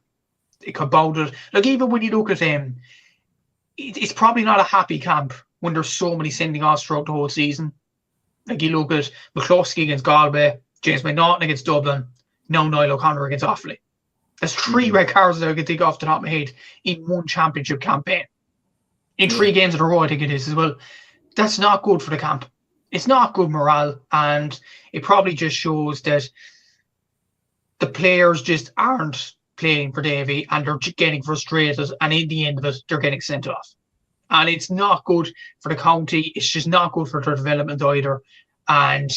about it. Like, even when you look at him, it's probably not a happy camp when there's so many sending offs throughout the whole season. Like, you look at McCluskey against Galway, James McNaughton against Dublin, now Niall O'Connor against Offaly. There's 3 red cards that I can think off the top of my head in one championship campaign. In 3 games in a row, I think it is as well. That's not good for the camp. It's not good morale, and it probably just shows that the players just aren't playing for Davy, and they're getting frustrated, and in the end of it, they're getting sent off. And it's not good for the county. It's just not good for their development either. And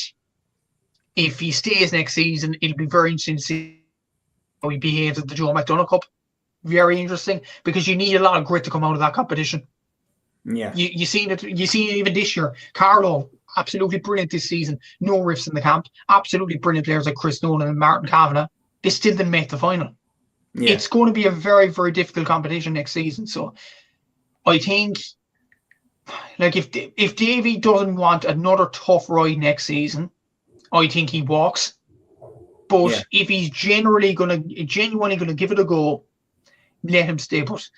if he stays next season, it'll be very interesting to see how he behaves at the Joe McDonagh Cup. Very interesting, because you need a lot of grit to come out of that competition. Yeah, you seen it even this year. Carlo, absolutely brilliant this season. No riffs in the camp. Absolutely brilliant players like Chris Nolan and Martin Kavanagh. They still didn't make the final. Yeah. It's going to be a very, very difficult competition next season. So I think, like, if Davy doesn't want another tough ride next season, I think he walks. But if he's genuinely going to give it a go, let him stay. But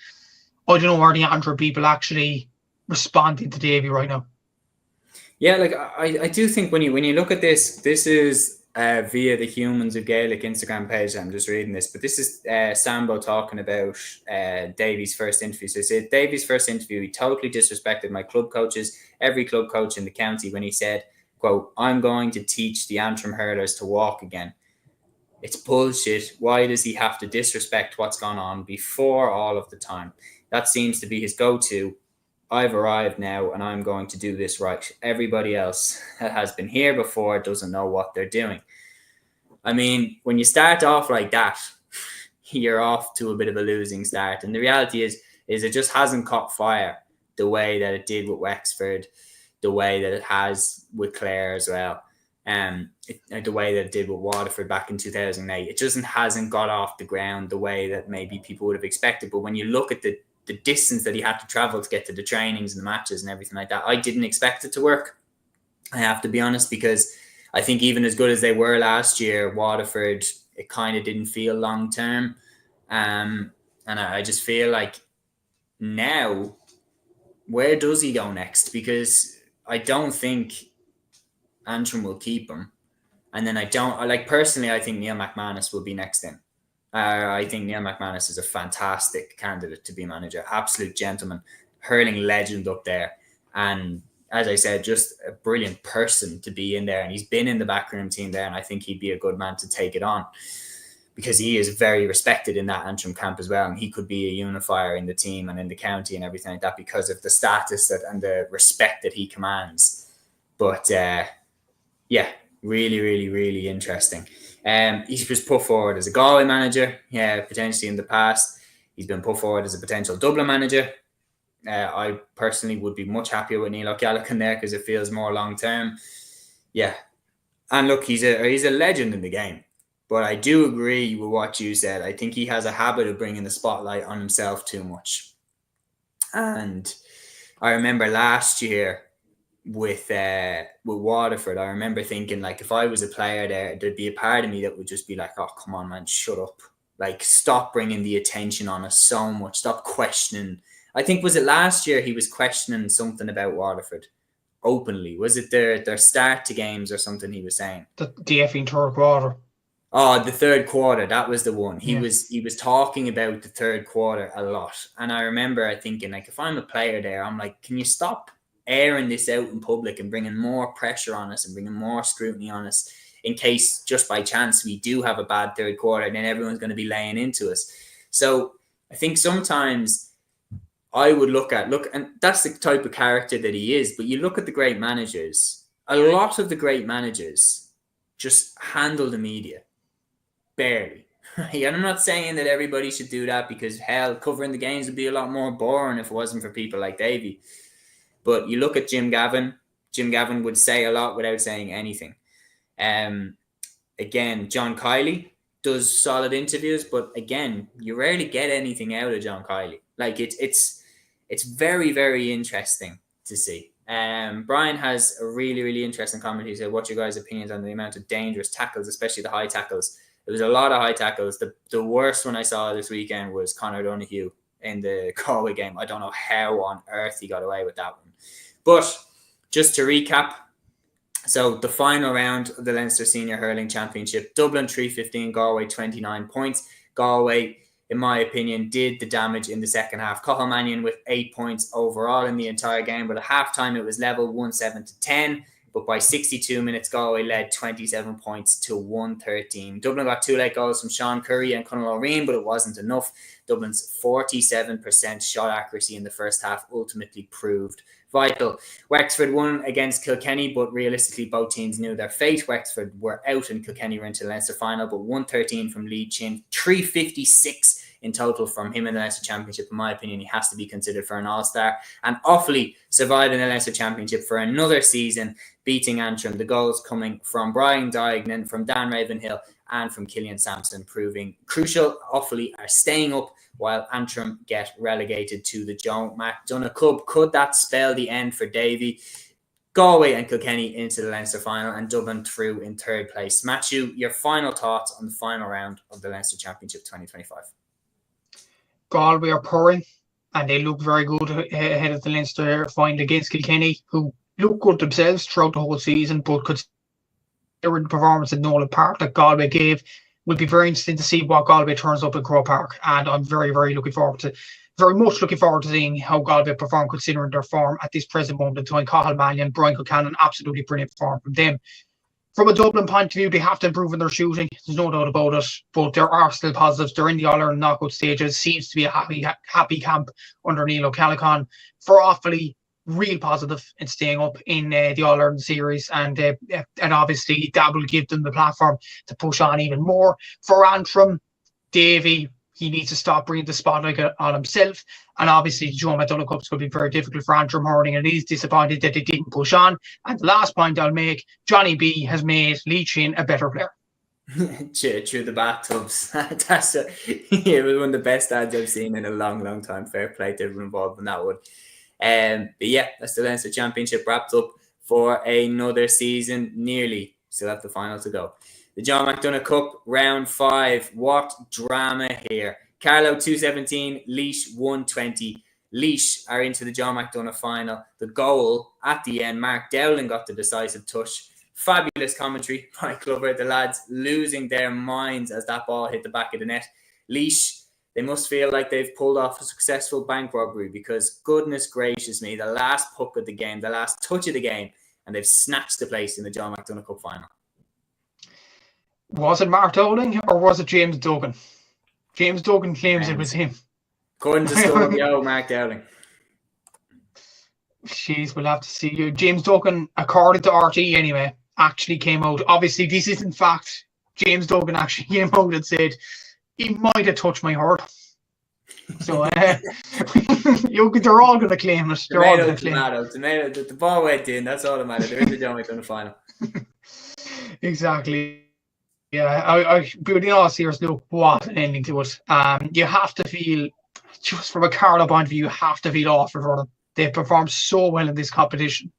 I don't know where the Antrim people actually responding to Davy right now. Yeah, like I do think when you look at this is via the Humans of Gaelic Instagram page. I'm just reading this, but this is Sambo talking about Davy's first interview. So he said, Davy's first interview, he totally disrespected my club coaches, every club coach in the county, when he said, quote, "I'm going to teach the Antrim hurlers to walk again." It's bullshit. Why does he have to disrespect what's gone on before all of the time? That seems to be his go-to. I've arrived now and I'm going to do this right. Everybody else that has been here before doesn't know what they're doing. I mean, when you start off like that, you're off to a bit of a losing start. And the reality is it just hasn't caught fire the way that it did with Wexford, the way that it has with Clare as well, the way that it did with Waterford back in 2008. It just hasn't got off the ground the way that maybe people would have expected. But when you look at the distance that he had to travel to get to the trainings and the matches and everything like that, I didn't expect it to work. I have to be honest, because I think even as good as they were last year, Waterford, it kind of didn't feel long term. And I just feel like now, where does he go next? Because I don't think Antrim will keep him. And then personally, I think Neil McManus will be next in. I think Neil McManus is a fantastic candidate to be manager. Absolute gentleman, hurling legend up there. And as I said, just a brilliant person to be in there. And he's been in the backroom team there. And I think he'd be a good man to take it on, because he is very respected in that Antrim camp as well. And he could be a unifier in the team and in the county and everything like that because of the status and the respect that he commands. But really, really, really interesting. He was put forward as a Galway manager, potentially in the past. He's been put forward as a potential Dublin manager. I personally would be much happier with Neil O'Callaghan there because it feels more long term. Yeah, and look, he's a legend in the game. But I do agree with what you said. I think he has a habit of bringing the spotlight on himself too much. And I remember last year with Waterford, I remember thinking, like, if I was a player there, there'd be a part of me that would just be like, oh, come on, man, shut up. Like, stop bringing the attention on us so much. Stop questioning. I think, was it last year he was questioning something about Waterford openly? Was it their start to games or something he was saying? The effing third quarter. Oh, the third quarter. That was the one. He was talking about the third quarter a lot. And I remember thinking, like, if I'm a player there, I'm like, can you stop airing this out in public and bringing more pressure on us and bringing more scrutiny on us in case just by chance we do have a bad third quarter and then everyone's going to be laying into us. So I think sometimes I would look, and that's the type of character that he is. But you look at the great managers, a lot of the great managers just handle the media barely. And I'm not saying that everybody should do that, because hell, covering the games would be a lot more boring if it wasn't for people like Davy. But you look at Jim Gavin. Jim Gavin would say a lot without saying anything. Again, John Kiley does solid interviews, but again, you rarely get anything out of John Kiley. Like it's very, very interesting to see. Brian has a really, really interesting comment. He said, "What's your guys' opinions on the amount of dangerous tackles, especially the high tackles?" There was a lot of high tackles. The worst one I saw this weekend was Conor Donoghue in the Galway game. I don't know how on earth he got away with that one. But just to recap, so the final round of the Leinster Senior Hurling Championship, Dublin 315, Galway 29 points. Galway, in my opinion, did the damage in the second half. Cathal Mannion with 8 points overall in the entire game, but at halftime it was level 1-7-10. But by 62 minutes, Galway led 27 points to 113. Dublin got 2 late goals from Sean Curry and Conor O'Reen, but it wasn't enough. Dublin's 47% shot accuracy in the first half ultimately proved vital. Wexford won against Kilkenny, but realistically both teams knew their fate. Wexford were out and Kilkenny were into the Leinster final, but 113 from Lee Chin, 356 in total from him in the Leinster Championship. In my opinion, he has to be considered for an All-Star. And Offaly survived in the Leinster Championship for another season, beating Antrim. The goals coming from Brian Diagnan, from Dan Ravenhill, and from Killian Sampson, proving crucial. Offaly are staying up while Antrim get relegated to the Joe McDonagh Cup. Could that spell the end for Davy? Galway and Kilkenny into the Leinster final, and Dublin through in third place. Matthew, your final thoughts on the final round of the Leinster Championship 2025? Galway are pouring, and they look very good ahead of the Leinster final against Kilkenny, who look good themselves throughout the whole season, but considering the performance in Nolan Park that Galway gave, will be very interesting to see what Galway turns up in Croke Park. And I'm very much looking forward to seeing how Galway perform, considering their form at this present moment in time. Cathal Mannion, Brian Kilcannon, absolutely brilliant form from them. From a Dublin point of view, they have to improve in their shooting. There's no doubt about it. But there are still positives. They're in the All-Ireland knockout stages. Seems to be a happy camp under Neil O'Callaghan. For Offaly, real positive in staying up in the All-Ireland series. And obviously that will give them the platform to push on even more. For Antrim, Davy, he needs to stop bringing the spotlight on himself. And obviously, the Joe McDonagh Cup is going to be very difficult for Antrim hurling, and he's disappointed that they didn't push on. And the last point I'll make, Johnny B has made Lee Chin a better player. Through the bathtubs. It was one of the best ads I've seen in a long time. Fair play to everyone involved in that one. But yeah, that's the Leinster Championship wrapped up for another season. Nearly still have the final to go. The Joe McDonagh Cup, round 5. What drama here. Carlow 217, Laois 120. Laois are into the Joe McDonagh final. The goal at the end, Mark Dowling got the decisive touch. Fabulous commentary by Glover. The lads losing their minds as that ball hit the back of the net. Laois, they must feel like they've pulled off a successful bank robbery, because goodness gracious me, the last puck of the game, the last touch of the game, and they've snatched the place in the Joe McDonagh Cup final. Was it Mark Dowling or was it James Duggan? James Duggan claims it was him. According to Studio, Mark Dowling. Jeez, we'll have to see you. James Duggan, according to RT anyway, actually came out. Obviously, this is in fact, James Duggan actually came out and said, he might have touched my heart. So, they're all going to claim it. They're all going to claim it. Tomato. The ball went in, that's all that matters. They're in the Joe McDonagh final. Exactly. Yeah, but in all seriousness, look, what an ending to it. You have to feel, just from a Carlow point of view, you have to feel awful for them. They performed so well in this competition.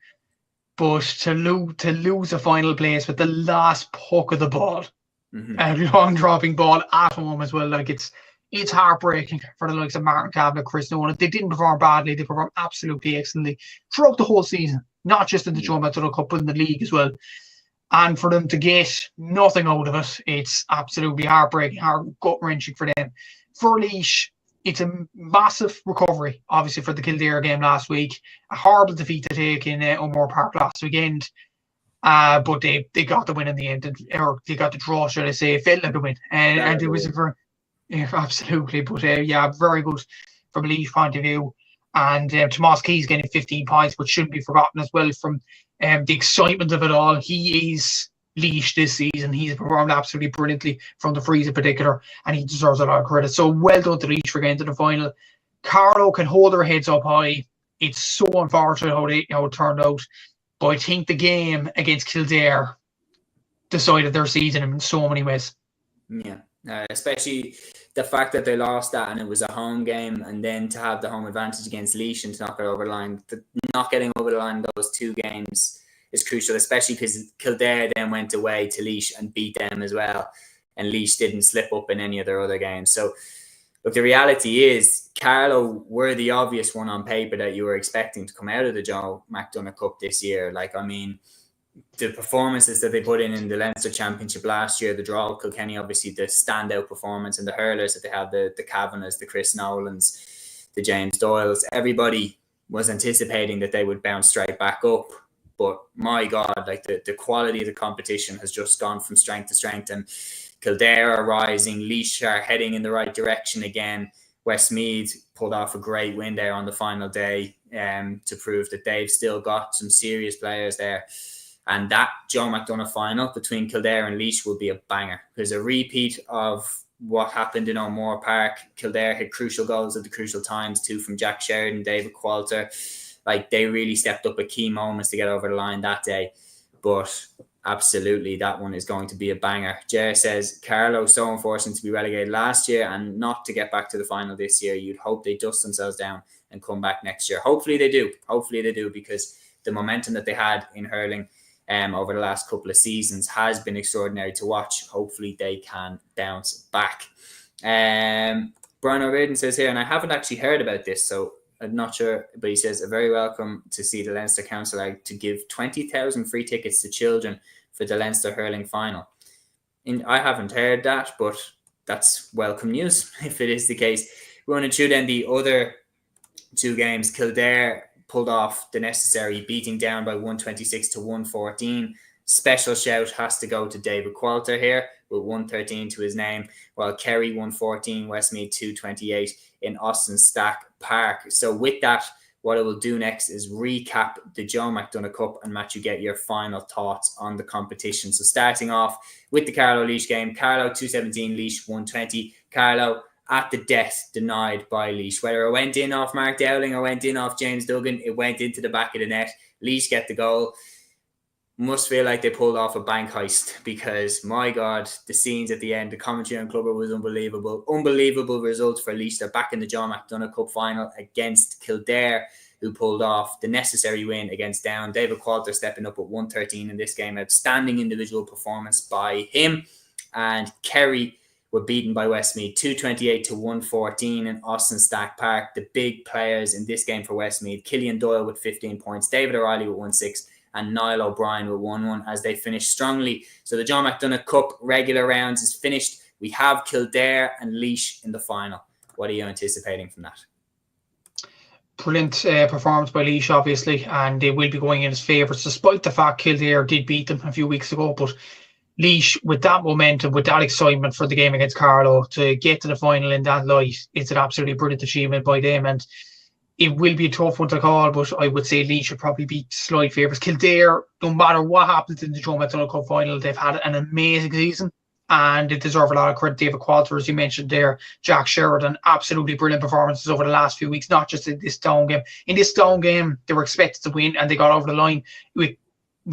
But to lose a final place with the last puck of the ball, a long dropping ball at home as well, like it's heartbreaking for the likes of Martin Kavanagh, Chris Nolan. They didn't perform badly, they performed absolutely excellently throughout the whole season, not just in the Joe McDonagh Cup, but in the league as well. And for them to get nothing out of it, it's absolutely heartbreaking, gut-wrenching for them. For Laois, it's a massive recovery, obviously, for the Kildare game last week. A horrible defeat to take in O'Moore Park last weekend. But they got the win in the end, or they got the draw, should I say. It felt like a win. And it was a very, absolutely. But very good from a Laois point of view. And Tomas Key's getting 15 points, which shouldn't be forgotten as well from the excitement of it all. He is Laois this season. He's performed absolutely brilliantly from the freeze in particular, and he deserves a lot of credit. So well done to Laois for getting to the final. Carlow can hold their heads up high. It's so unfortunate how it turned out, but I think the game against Kildare decided their season in so many ways. Yeah, especially the fact that they lost that and it was a home game, and then to have the home advantage against Laois and to not get over the line. Not getting over the line those two games is crucial, especially because Kildare then went away to Laois and beat them as well, and Laois didn't slip up in any of their other games. So look, the reality is Carlow were the obvious one on paper that you were expecting to come out of the Joe McDonagh Cup this year. Like, I mean, the performances that they put in the Leinster Championship last year, the draw of Kilkenny, obviously the standout performance, and the hurlers that they have, the Kavanaghs, the Chris Nolans, the James Doyles, everybody was anticipating that they would bounce straight back up. But my God, like the quality of the competition has just gone from strength to strength, and Kildare are rising, Laois are heading in the right direction again. Westmeath pulled off a great win there on the final day to prove that they've still got some serious players there. And that Joe McDonagh final between Kildare and Laois will be a banger. There's a repeat of what happened in O'Moore Park. Kildare hit crucial goals at the crucial times, 2 from Jack Sheridan, David Qualter. Like, they really stepped up at key moments to get over the line that day. But absolutely, that one is going to be a banger. Jer says, Carlow, so unfortunate to be relegated last year and not to get back to the final this year. You'd hope they dust themselves down and come back next year. Hopefully they do. Hopefully they do, because the momentum that they had in hurling over the last couple of seasons has been extraordinary to watch. Hopefully they can bounce back. Brian O'Riordan says here, and I haven't actually heard about this, so I'm not sure, but he says, a very welcome to see the Leinster Council to give 20,000 free tickets to children for the Leinster Hurling Final. I haven't heard that, but that's welcome news if it is the case. We want to chew then the other two games. Kildare pulled off the necessary, beating down by 126 to 114. Special shout has to go to David Qualter here with 113 to his name, while Kerry 114, Westmeath 228 in Austin Stack Park. So with that, what I will do next is recap the Joe McDonagh Cup, and Matt, you get your final thoughts on the competition. So starting off with the Carlow-Laois game, Carlow 217, Laois 120. Carlow at the death denied by Laois. Whether it went in off Mark Dowling or went in off James Duggan, it went into the back of the net. Laois get the goal. Must feel like they pulled off a bank heist, because my God, the scenes at the end, the commentary on Clubber was unbelievable. Unbelievable results for Laois. They're back in the Joe McDonagh Cup final against Kildare, who pulled off the necessary win against Down. David Qualter stepping up at 113 in this game. Outstanding individual performance by him. And Kerry were beaten by Westmeath 228 to 114 in Austin Stack Park. The big players in this game for Westmeath, Killian Doyle with 15 points, David O'Reilly with 1-6, and Niall O'Brien with 1-1 as they finished strongly. So the Joe McDonagh Cup regular rounds is finished. We have Kildare and Laois in the final. What are you anticipating from that? Brilliant performance by Laois, obviously, and they will be going in as favourites, despite the fact Kildare did beat them a few weeks ago. But Laois, with that momentum, with that excitement for the game against Carlow, to get to the final in that light, it's an absolutely brilliant achievement by them. And it will be a tough one to call, but I would say Laois should probably be slight favourites. Kildare, no matter what happens in the Joe McDonagh Cup final, they've had an amazing season and they deserve a lot of credit. David Qualter, as you mentioned there, Jack Sheridan, absolutely brilliant performances over the last few weeks, not just in this Down game. In this Down game, they were expected to win and they got over the line with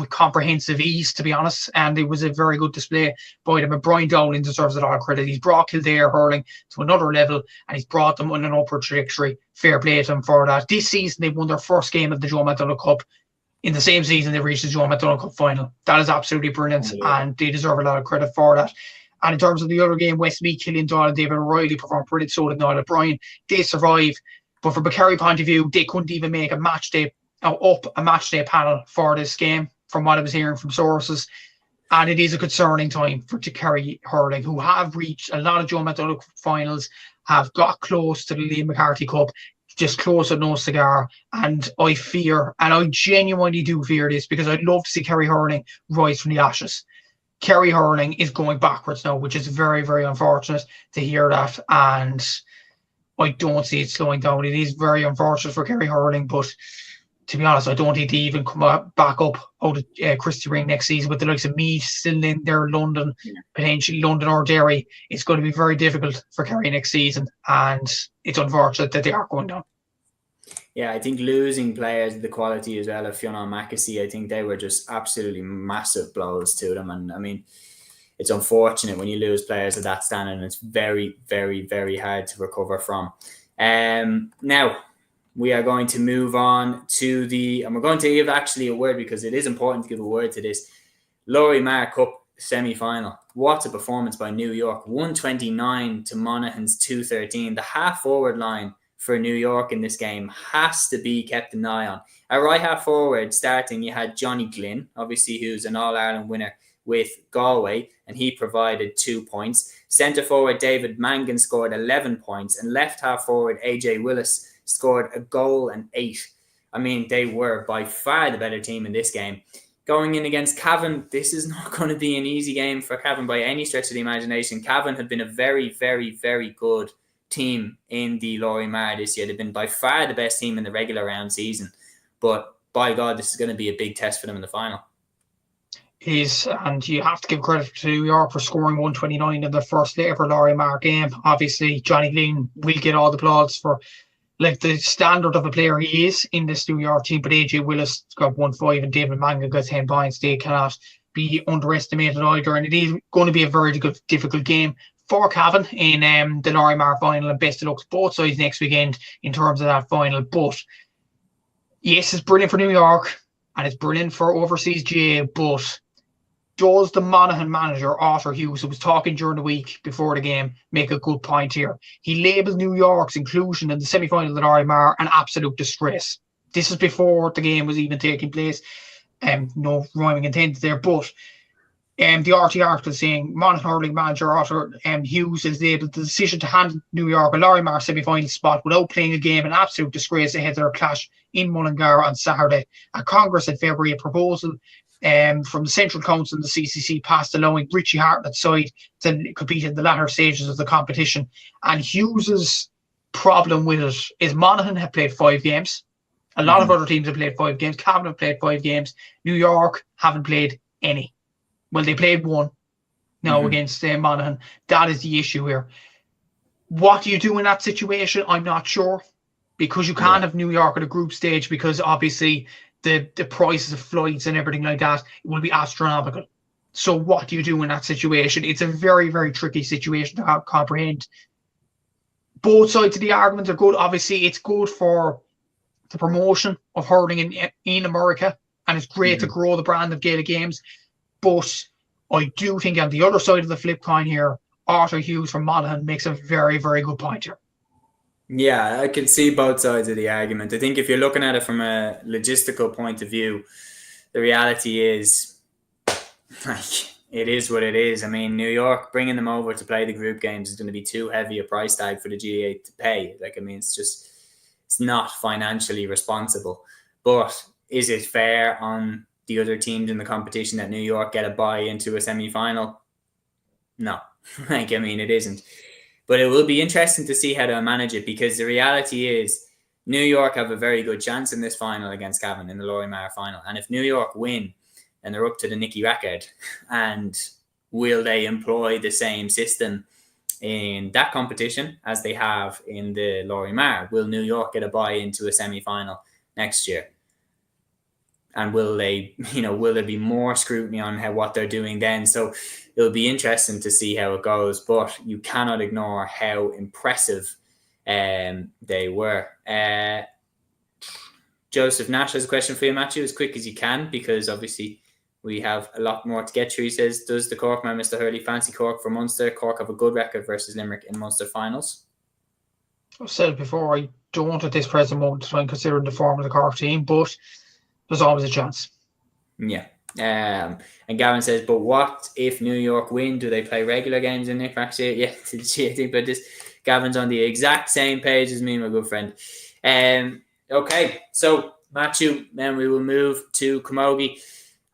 comprehensive ease, to be honest, and it was a very good display by them. And Brian Dowling deserves a lot of credit. He's brought Kildare hurling to another level and he's brought them on an upward trajectory. Fair play to him for that. This season they won their first game of the Joe McDonagh Cup. In the same season they reached the Joe McDonagh Cup final. That is absolutely brilliant and they deserve a lot of credit for that. And in terms of the other game, Westmeath, Killian Doyle and David O'Reilly performed brilliant, so did Niall O'Brien. They survived, but from a Kerry point of view, they couldn't even make a match day panel for this game, from what I was hearing from sources. And it is a concerning time for Kerry hurling, who have reached a lot of Joe McDonagh finals, have got close to the Liam McCarthy Cup, just close at no cigar. And I fear, and I genuinely do fear this, because I'd love to see Kerry hurling rise from the ashes. Kerry hurling is going backwards now, which is very, very unfortunate to hear that. And I don't see it slowing down. It is very unfortunate for Kerry hurling, but to be honest, I don't think they even come back up out of Christie Ring next season with the likes of Meath still in there, London, potentially London or Derry. It's going to be very difficult for Kerry next season, and it's unfortunate that they are going down. Yeah, I think losing players of the quality as well of Fionn Mackesy, I think they were just absolutely massive blows to them. And I mean, it's unfortunate when you lose players of that standard, and it's very, very, very hard to recover from. Now, we are going to move on to and we're going to give actually a word, because it is important to give a word to this. Lory Meagher Cup semi-final. What a performance by New York. 129 to Monaghan's 213. The half-forward line for New York in this game has to be kept an eye on. At right half-forward, starting, you had Johnny Glynn, obviously, who's an All-Ireland winner with Galway, and he provided 2 points. Centre forward David Mangan scored 11 points, and left half forward AJ Willis scored a goal and 8. I mean, they were by far the better team in this game. Going in against Cavan, this is not going to be an easy game for Cavan by any stretch of the imagination. Cavan have been a very, very, very good team in the Lory Meagher this year. They've been by far the best team in the regular round season. But by God, this is going to be a big test for them in the final. And you have to give credit to New York for scoring 129 in their first ever Lory Meagher game. Obviously, Johnny Glynn will get all the plaudits for the standard of a player he is in this New York team, but AJ Willis got 1-5 and David Mangan got 10 points. They cannot be underestimated either, and it is going to be a very good, difficult game for Cavan in the Lory Meagher final, and best of luck to both sides next weekend in terms of that final. But yes, it's brilliant for New York and it's brilliant for overseas GA, but does the Monaghan manager, Arthur Hughes, who was talking during the week before the game, make a good point here? He labelled New York's inclusion in the semi-final of the Lory Meagher an absolute disgrace. This is before the game was even taking place. No rhyming intended there, but the RT article saying Monaghan hurling manager Arthur Hughes has labelled the decision to hand New York a Lory Meagher semi-final spot without playing a game an absolute disgrace ahead of their clash in Mullingar on Saturday. At Congress in February, a proposal from the Central Council and the CCC passed, allowing Richie Hartnett's side to compete in the latter stages of the competition. And Hughes's problem with it is Monaghan have played 5 games. A lot of other teams have played 5 games. Cavan have played 5 games. New York haven't played any. Well, they played 1 now against Monaghan. That is the issue here. What do you do in that situation? I'm not sure, because you can't have New York at a group stage, because obviously the prices of flights and everything like that will be astronomical. So what do you do in that situation? It's a very, very tricky situation to comprehend. Both sides of the argument are good. Obviously, it's good for the promotion of hurling in America, and it's great to grow the brand of Gaelic Games. But I do think on the other side of the flip coin here, Arthur Hughes from Monaghan makes a very, very good point here. Yeah, I can see both sides of the argument. I think if you're looking at it from a logistical point of view, the reality is, it is what it is. I mean, New York, bringing them over to play the group games is going to be too heavy a price tag for the GA to pay. It's not financially responsible. But is it fair on the other teams in the competition that New York get a bye into a semi-final? No. It isn't. But it will be interesting to see how they'll manage it, because the reality is New York have a very good chance in this final against Cavan in the Lory Meagher final. And if New York win, then they're up to the Nicky record. And will they employ the same system in that competition as they have in the Lory Meagher? Will New York get a bye into a semi-final next year? And will there be more scrutiny on what they're doing then? So it'll be interesting to see how it goes, but you cannot ignore how impressive they were. Joseph Nash has a question for you, Matthew, as quick as you can, because obviously we have a lot more to get through. He says, does the Cork man, Mr. Hurley, fancy Cork for Munster? Cork have a good record versus Limerick in Munster finals. I've said it before, I don't at this present moment try and consider the form of the Cork team, but there's always a chance. Yeah. And Gavin says, but what if New York win? Do they play regular games in Nick next year? Yeah, I think about this. Gavin's on the exact same page as me, my good friend. Okay, so Matthew, then we will move to Camogie.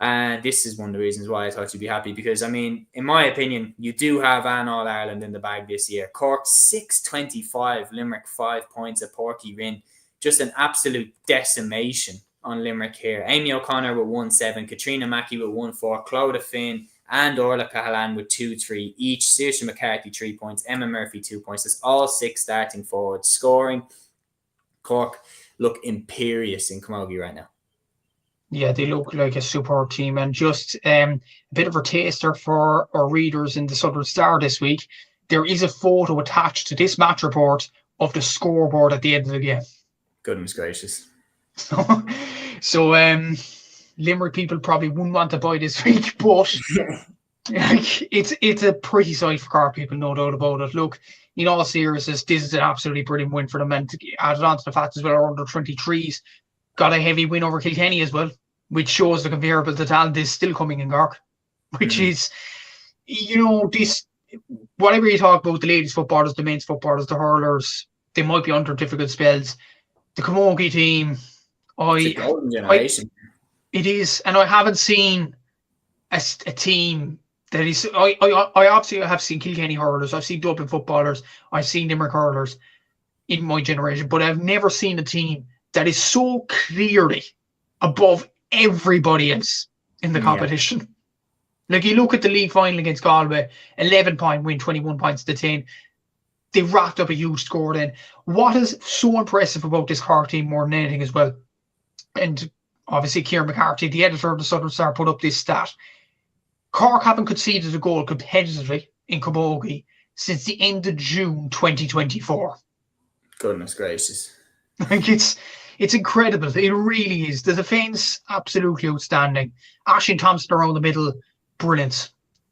And this is one of the reasons why I thought you'd be happy, because, I mean, in my opinion, you do have an All-Ireland in the bag this year. Cork 6-25, Limerick 5 points at Porky Rin. Just an absolute decimation on Limerick here. Amy O'Connor with 1-7, Katrina Mackey with 1-4, Clodagh Finn and Orla Cahalan with 2-3 each. Saoirse McCarthy 3 points, Emma Murphy 2 points. It's all 6 starting forwards scoring. Cork look imperious in camogie right now. Yeah, they look like a superb team, and just a bit of a taster for our readers in the Southern Star this week. There is a photo attached to this match report of the scoreboard at the end of the game. Goodness gracious. So Limerick people probably wouldn't want to buy this week, but it's a pretty sight for Cork people, no doubt about it. Look, in all seriousness, this is an absolutely brilliant win for them, and added on to the fact as well, our under 23s got a heavy win over Kilkenny as well, which shows the comparable to talent is still coming in Cork, which is, this, whatever you talk about, the ladies footballers, the men's footballers, the hurlers, they might be under difficult spells. The camogie team, it's a golden generation. It is, and I haven't seen a team that is. I obviously have seen Kilkenny hurlers, I've seen Dublin footballers, I've seen Limerick hurlers in my generation, but I've never seen a team that is so clearly above everybody else in the competition. Yeah. Like, you look at the league final against Galway, 11-point win, 21 points to 10. They racked up a huge score then. What is so impressive about this Cork team more than anything as well, and obviously Ciara McCarthy, the editor of the Southern Star, put up this stat. Cork haven't conceded a goal competitively in camogie since the end of June 2024. Goodness gracious. Like, it's incredible. It really is. The defence, absolutely outstanding. Aisling Thompson around the middle, brilliant.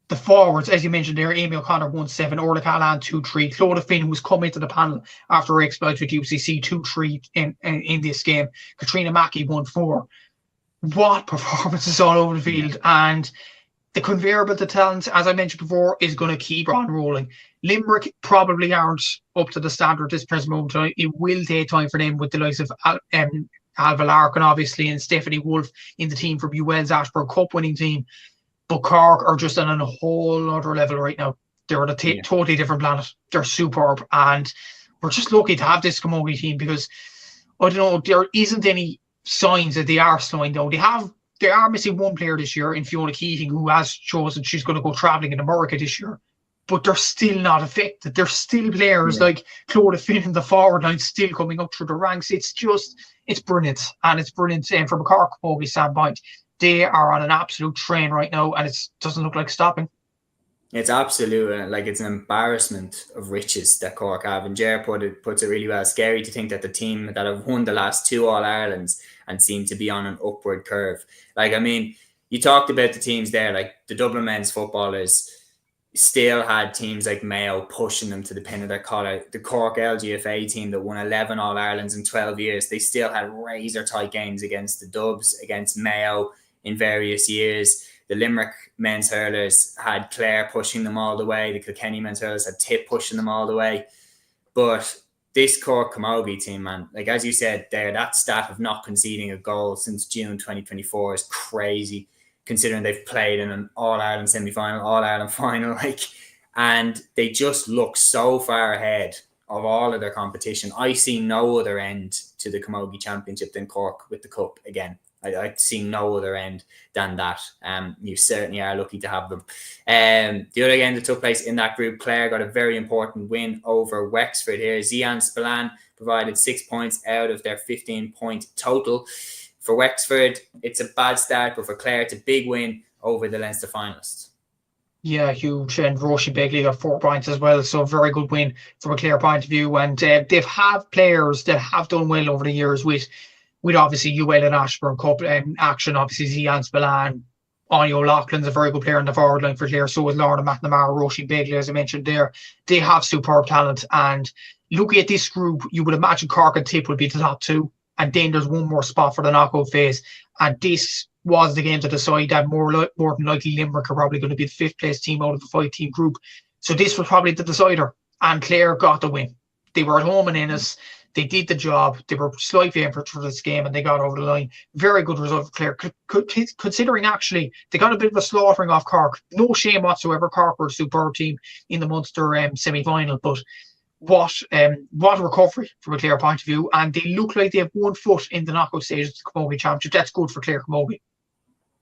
The forwards, as you mentioned there, Amy O'Connor 1-7, Orla Cahalan 2-3, Clodagh Finn, who's come into the panel after her exploit with UCC, 2-3 in this game. Katrina Mackey 1-4. What performances all over the field. And the conveyor belt of talent, as I mentioned before, is going to keep on rolling. Limerick probably aren't up to the standard at this present moment. It will take time for them, with the likes of Alva Larkin, obviously, and Stephanie Wolfe in the team from UL's Ashburn Cup winning team. But Cork are just on a whole other level right now. They're on a totally different planet. They're superb. And we're just lucky to have this camogie team, because, I don't know, there isn't any signs that they are slowing down. They are missing one player this year in Fiona Keating, who has chosen she's going to go travelling in America this year. But they're still not affected. There's still players like Clodagh Finn in the forward line still coming up through the ranks. It's brilliant. And it's brilliant. And from a Cork camogie standpoint, they are on an absolute train right now, and it doesn't look like stopping. It's absolute, it's an embarrassment of riches that Cork have. And Ger puts it really well. Scary to think that the team that have won the last 2 All-Irelands and seem to be on an upward curve. You talked about the teams there, like the Dublin men's footballers still had teams like Mayo pushing them to the pin of their collar. The Cork LGFA team that won 11 All-Irelands in 12 years, they still had razor-tight games against the Dubs, against Mayo in various years. The Limerick men's hurlers had Clare pushing them all the way. The Kilkenny men's hurlers had Tip pushing them all the way. But this Cork camogie team, man, like as you said there, that stat of not conceding a goal since June 2024 is crazy, considering they've played in an All-Ireland semi-final, All-Ireland final, and they just look so far ahead of all of their competition. I see no other end to the Camogie Championship than Cork with the Cup again. I see no other end than that. You certainly are lucky to have them. The other game that took place in that group, Clare got a very important win over Wexford here. Zian Spillane provided 6 points out of their 15-point total. For Wexford, it's a bad start, but for Clare, it's a big win over the Leinster finalists. Yeah, huge. And Roisin Begley got 4 points as well, so very good win from a Clare point of view. And they've had players that have done well over the years with obviously UL and Ashburn Cup action. Obviously, Zian Spillane, Anya O'Loughlin's a very good player in the forward line for Clare. So is Lorna McNamara, Roisin Begley, as I mentioned there. They have superb talent. And looking at this group, you would imagine Cork and Tip would be the top 2. And then there's one more spot for the knockout phase. And this was the game to decide that more than likely Limerick are probably going to be the 5th place team out of the 5-team group. So this was probably the decider. And Clare got the win. They were at home in Ennis. They did the job. They were slightly favourites for this game and they got over the line. Very good result for Clare. Considering actually they got a bit of a slaughtering off Cork. No shame whatsoever. Cork were a superb team in the Munster semi-final, but what recovery from a Clare point of view, and they look like they have 1 foot in the knockout stages of the Camogie Championship. That's good for Clare Camogie.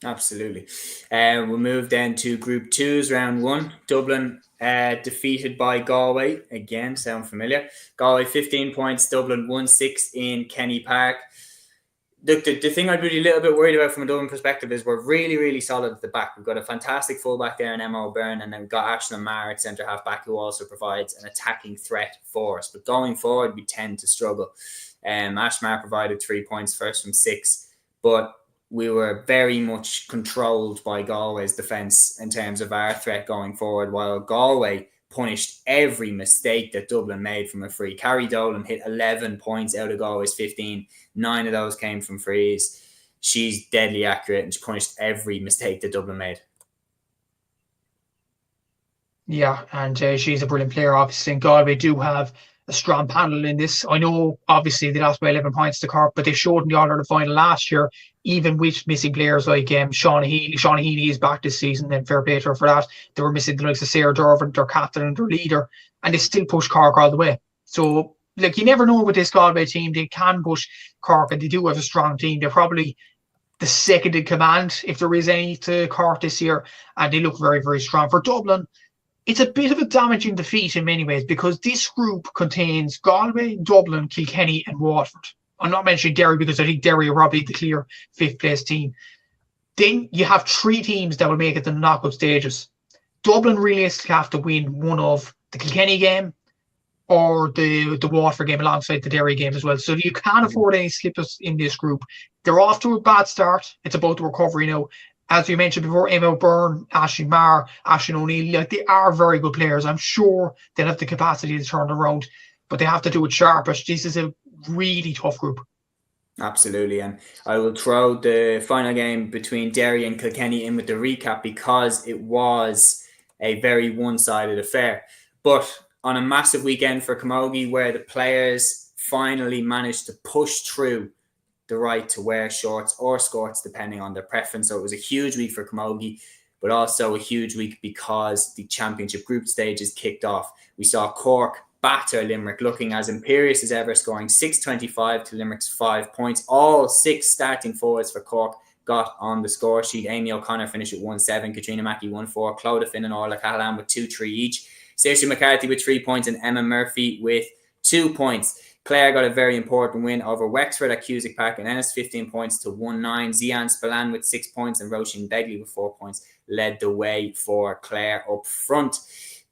Absolutely. We'll move then to Group 2's round 1. Dublin defeated by Galway. Again, sound familiar. Galway 15 points, Dublin 1-6 in Kenny Park. The thing I'd be a little bit worried about from a Dublin perspective is we're really, really solid at the back. We've got a fantastic fullback there in Emma O'Byrne, and then we've got Ashton Maher at centre half back, who also provides an attacking threat for us. But going forward, we tend to struggle. Ash Maher provided 3 points first from 6, but we were very much controlled by Galway's defence in terms of our threat going forward, while Galway punished every mistake that Dublin made from a free. Carrie Dolan hit 11 points out of Galway's 15. 9 of those came from frees. She's deadly accurate and she punished every mistake that Dublin made. Yeah, and she's a brilliant player, obviously. And Galway do have a strong panel in this. I know, obviously, they lost by 11 points to Cork, but they showed in the All-Ireland Final last year, even with missing players like Shauna Healy. Shauna Healy is back this season, and fair play to her for that. They were missing the likes of Sarah Dervin, their captain and their leader, and they still pushed Cork all the way. So, like, you never know with this Galway team. They can push Cork, and they do have a strong team. They're probably the second in command, if there is any, to Cork this year, and they look very, very strong. For Dublin, it's a bit of a damaging defeat in many ways, because this group contains Galway, Dublin, Kilkenny and Waterford. I'm not mentioning Derry because I think Derry are probably the clear 5th place team. Then you have 3 teams that will make it to the knockout stages. Dublin realistically have to win one of the Kilkenny game or the Waterford game alongside the Derry game as well. So you can't afford any slippers in this group. They're off to a bad start. It's about the recovery now. As we mentioned before, Emma Byrne, Aisling Maher, Aisling O'Neill, like, they are very good players. I'm sure they'll have the capacity to turn around, but they have to do it sharpish. This is a really tough group. Absolutely. And I will throw the final game between Derry and Kilkenny in with the recap, because it was a very one-sided affair. But on a massive weekend for Camogie, where the players finally managed to push through the right to wear shorts or skirts depending on their preference. So it was a huge week for Camogie, but also a huge week because the championship group stages kicked off. We saw Cork batter Limerick, looking as imperious as ever, scoring 6-25 to Limerick's 5 points. All 6 starting forwards for Cork got on the score sheet. Amy O'Connor finished at 1-7, Katrina Mackey 1-4, Clodagh Finn and Orla Callahan with 2-3 each, Saoirse McCarthy with 3 points and Emma Murphy with 2 points. Clare got a very important win over Wexford at Cusack Park and Ennis, 15 points to 1-9. Zian Spillane with 6 points and Roisin Begley with 4 points led the way for Clare up front.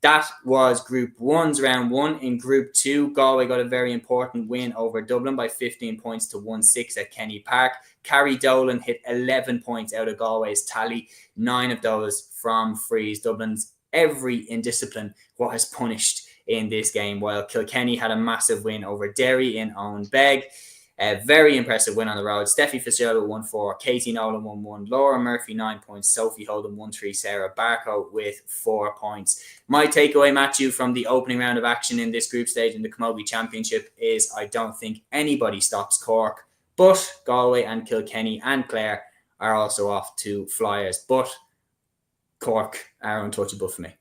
That was Group 1's round 1. In Group 2, Galway got a very important win over Dublin by 15 points to 1-6 at Kenny Park. Carrie Dolan hit 11 points out of Galway's tally, 9 of those from frees. Dublin's every indiscipline was punished in this game, while Kilkenny had a massive win over Derry in Owen Begg. A very impressive win on the road. Steffi Fitzgerald 1-4, Katie Nolan 1-1, Laura Murphy 9 points, Sophie Holden 1-3, Sarah Barco with 4 points. My takeaway, Matthew, from the opening round of action in this group stage in the Camogie Championship is I don't think anybody stops Cork, but Galway and Kilkenny and Clare are also off to flyers, but Cork are untouchable for me.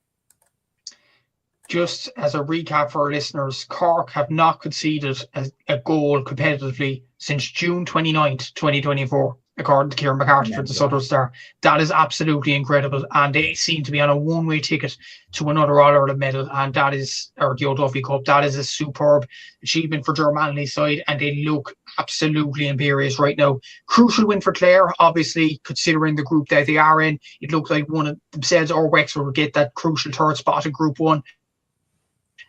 Just as a recap for our listeners, Cork have not conceded a goal competitively since June 29th, 2024, according to Kieran McCarthy for the Southern Star. That is absolutely incredible, and they seem to be on a one-way ticket to another All-Ireland medal, and that is, or the O'Duffy Cup. That is a superb achievement for Germany's side, and they look absolutely imperious right now. Crucial win for Clare, obviously, considering the group that they are in. It looks like one of themselves or Wexford will get that crucial third spot in Group 1.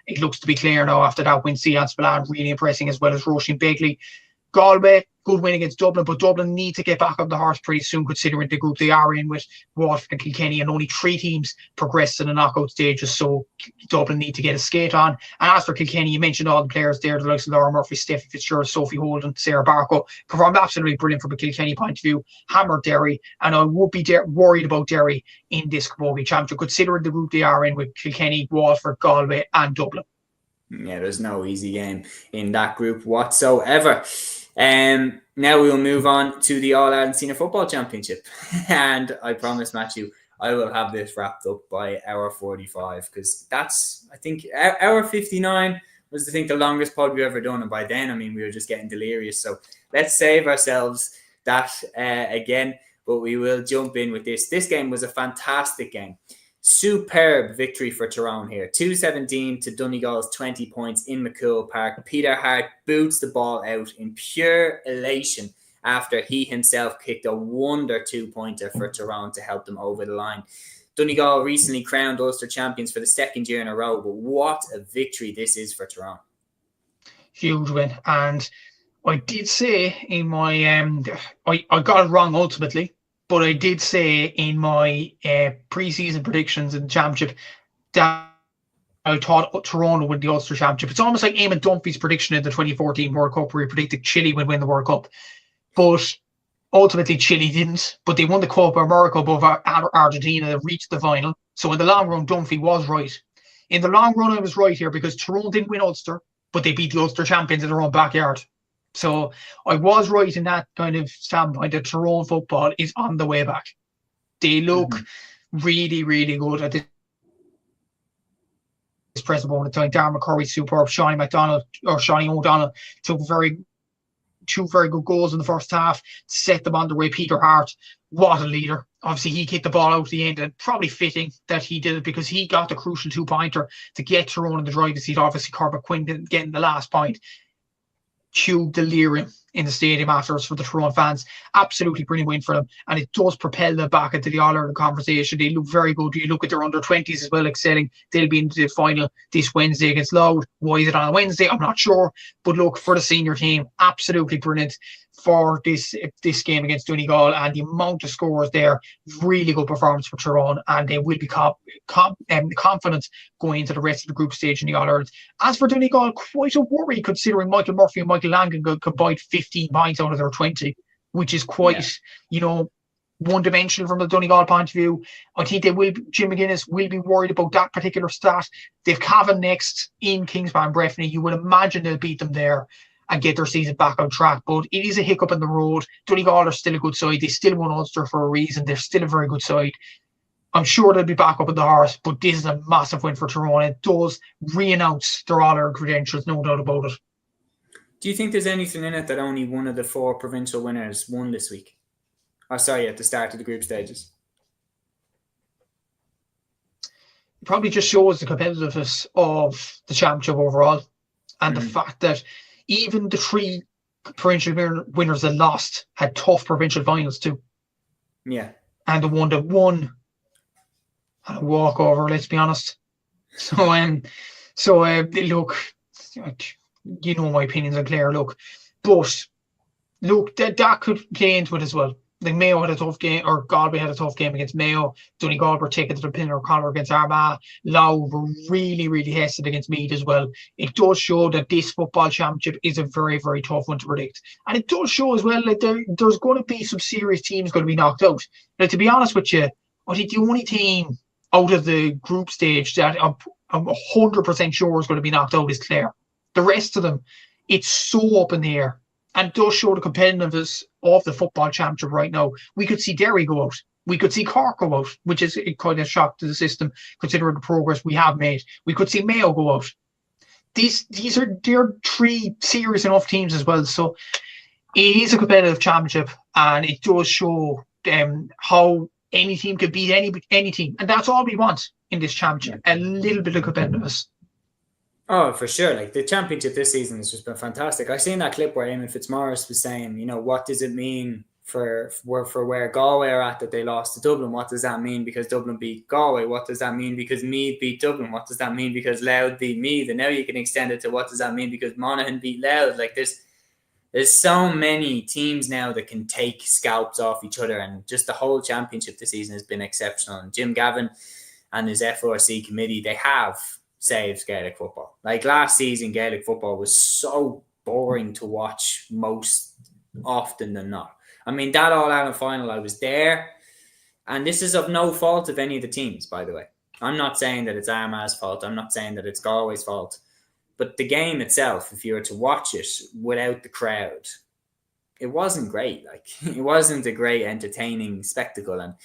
It looks to be clear now after that win. Zian Spillane really impressing, as well as Roisin Begley. Galway, good win against Dublin, but Dublin need to get back on the horse pretty soon, considering the group they are in with Waterford and Kilkenny, and only 3 teams progressed to the knockout stages, so Dublin need to get a skate on. And as for Kilkenny, you mentioned all the players there, the likes of Laura Murphy, Steffi Fitzgerald, Sophie Holden, Sarah Barco, performed absolutely brilliant from a Kilkenny point of view, hammered Derry, and I would be worried about Derry in this Camogie Championship, considering the group they are in with Kilkenny, Waterford, Galway and Dublin. Yeah, there's no easy game in that group whatsoever. Now we'll move on to the All-Ireland Senior Football Championship. And I promise, Matthew, I will have this wrapped up by hour 45, because that's, I think, hour 59 was, I think, the longest pod we've ever done. And by then, I mean, we were just getting delirious. So let's save ourselves that again, but we will jump in with this. This game was a fantastic game. Superb victory for Tyrone here. 2-17 to Donegal's 20 points in McCool Park. Peter Hart boots the ball out in pure elation after he himself kicked a wonder 2-pointer for Tyrone to help them over the line. Donegal recently crowned Ulster champions for the second year in a row, but what a victory this is for Tyrone. Huge win. And I did say in my, I got it wrong ultimately, but I did say in my pre-season predictions in the championship that I thought Tyrone would win the Ulster Championship. It's almost like Eamon Dunphy's prediction in the 2014 World Cup, where he predicted Chile would win the World Cup. But ultimately, Chile didn't. But they won the Copa America above Argentina. They reached the final. So in the long run, Dunphy was right. In the long run, I was right here, because Tyrone didn't win Ulster, but they beat the Ulster champions in their own backyard. So I was right in that kind of standpoint that Tyrone football is on the way back. They look really, really good at this present moment in time. Darren McCurry's superb. Shawnee O'Donnell took two very good goals in the first half to set them on their way. Peter Hart, what a leader. Obviously, he kicked the ball out at the end, and probably fitting that he did it, because he got the crucial 2-pointer to get Tyrone in the driver's seat. Obviously, Corbett Quinn didn't get in the last point. Cue delirium in the stadium afterwards for the Tyrone fans. Absolutely brilliant win for them, and it does propel them back into the All-Ireland conversation. They look very good. You look at their under-20s as well, excelling. They'll be in the final this Wednesday against Louth. Why is it on a Wednesday? I'm not sure, but look, for the senior team, absolutely brilliant for this game against Donegal, and the amount of scores there, really good performance for Tyrone, and they will be confident going into the rest of the group stage in the All-Ireland. As for Donegal, quite a worry, considering Michael Murphy and Michael Langan combined 15 points out of their 20, which is quite, one-dimensional from the Donegal point of view. I think Jim McGuinness will be worried about that particular stat. They've Cavan next in Kingspan and Breffni. You would imagine they'll beat them there and get their season back on track. But it is a hiccup in the road. Donegal are still a good side. They still won Ulster for a reason. They're still a very good side. I'm sure they'll be back up in the horse, but this is a massive win for Tyrone. It does re-announce their All-Ireland credentials, no doubt about it. Do you think there's anything in it that only one of the 4 provincial winners won this week? At the start of the group stages? It probably just shows the competitiveness of the championship overall, and the fact that even the 3 provincial winners that lost had tough provincial finals too. Yeah. And the one that won had a walkover, let's be honest. So look, you know my opinions on Clare, but that could play into it as well. Like Mayo had a tough game, or Galway had a tough game against Mayo. Donegal were taken to the pin or collar against Armagh. Louth were really, really hesitant against Meath as well. It does show that this football championship is a very, very tough one to predict. And it does show as well that there's going to be some serious teams going to be knocked out. Now, to be honest with you, I think the only team out of the group stage that I'm 100% sure is going to be knocked out is Clare. The rest of them, it's so up in the air. And it does show the competitiveness of the football championship right now. We could see Derry go out. We could see Cork go out, which is quite a shock to the system, considering the progress we have made. We could see Mayo go out. They're 3 serious enough teams as well. So it is a competitive championship, and it does show how any team could beat any team. And that's all we want in this championship, a little bit of competitiveness. Oh, for sure. Like, the championship this season has just been fantastic. I seen that clip where Eamon Fitzmaurice was saying, what does it mean for where Galway are at, that they lost to Dublin? What does that mean because Dublin beat Galway? What does that mean because Meath beat Dublin? What does that mean because Louth beat Meath? And now you can extend it to what does that mean because Monaghan beat Louth? Like, there's so many teams now that can take scalps off each other, and just the whole championship this season has been exceptional. And Jim Gavin and his FRC committee, they have saved Gaelic football. Like, last season, Gaelic football was so boring to watch most often than not. I mean, that All-Ireland final, I was there, and this is of no fault of any of the teams, by the way. I'm not saying that it's Armagh's fault. I'm not saying that it's Galway's fault. But the game itself, if you were to watch it without the crowd, it wasn't great. Like, it wasn't a great entertaining spectacle, and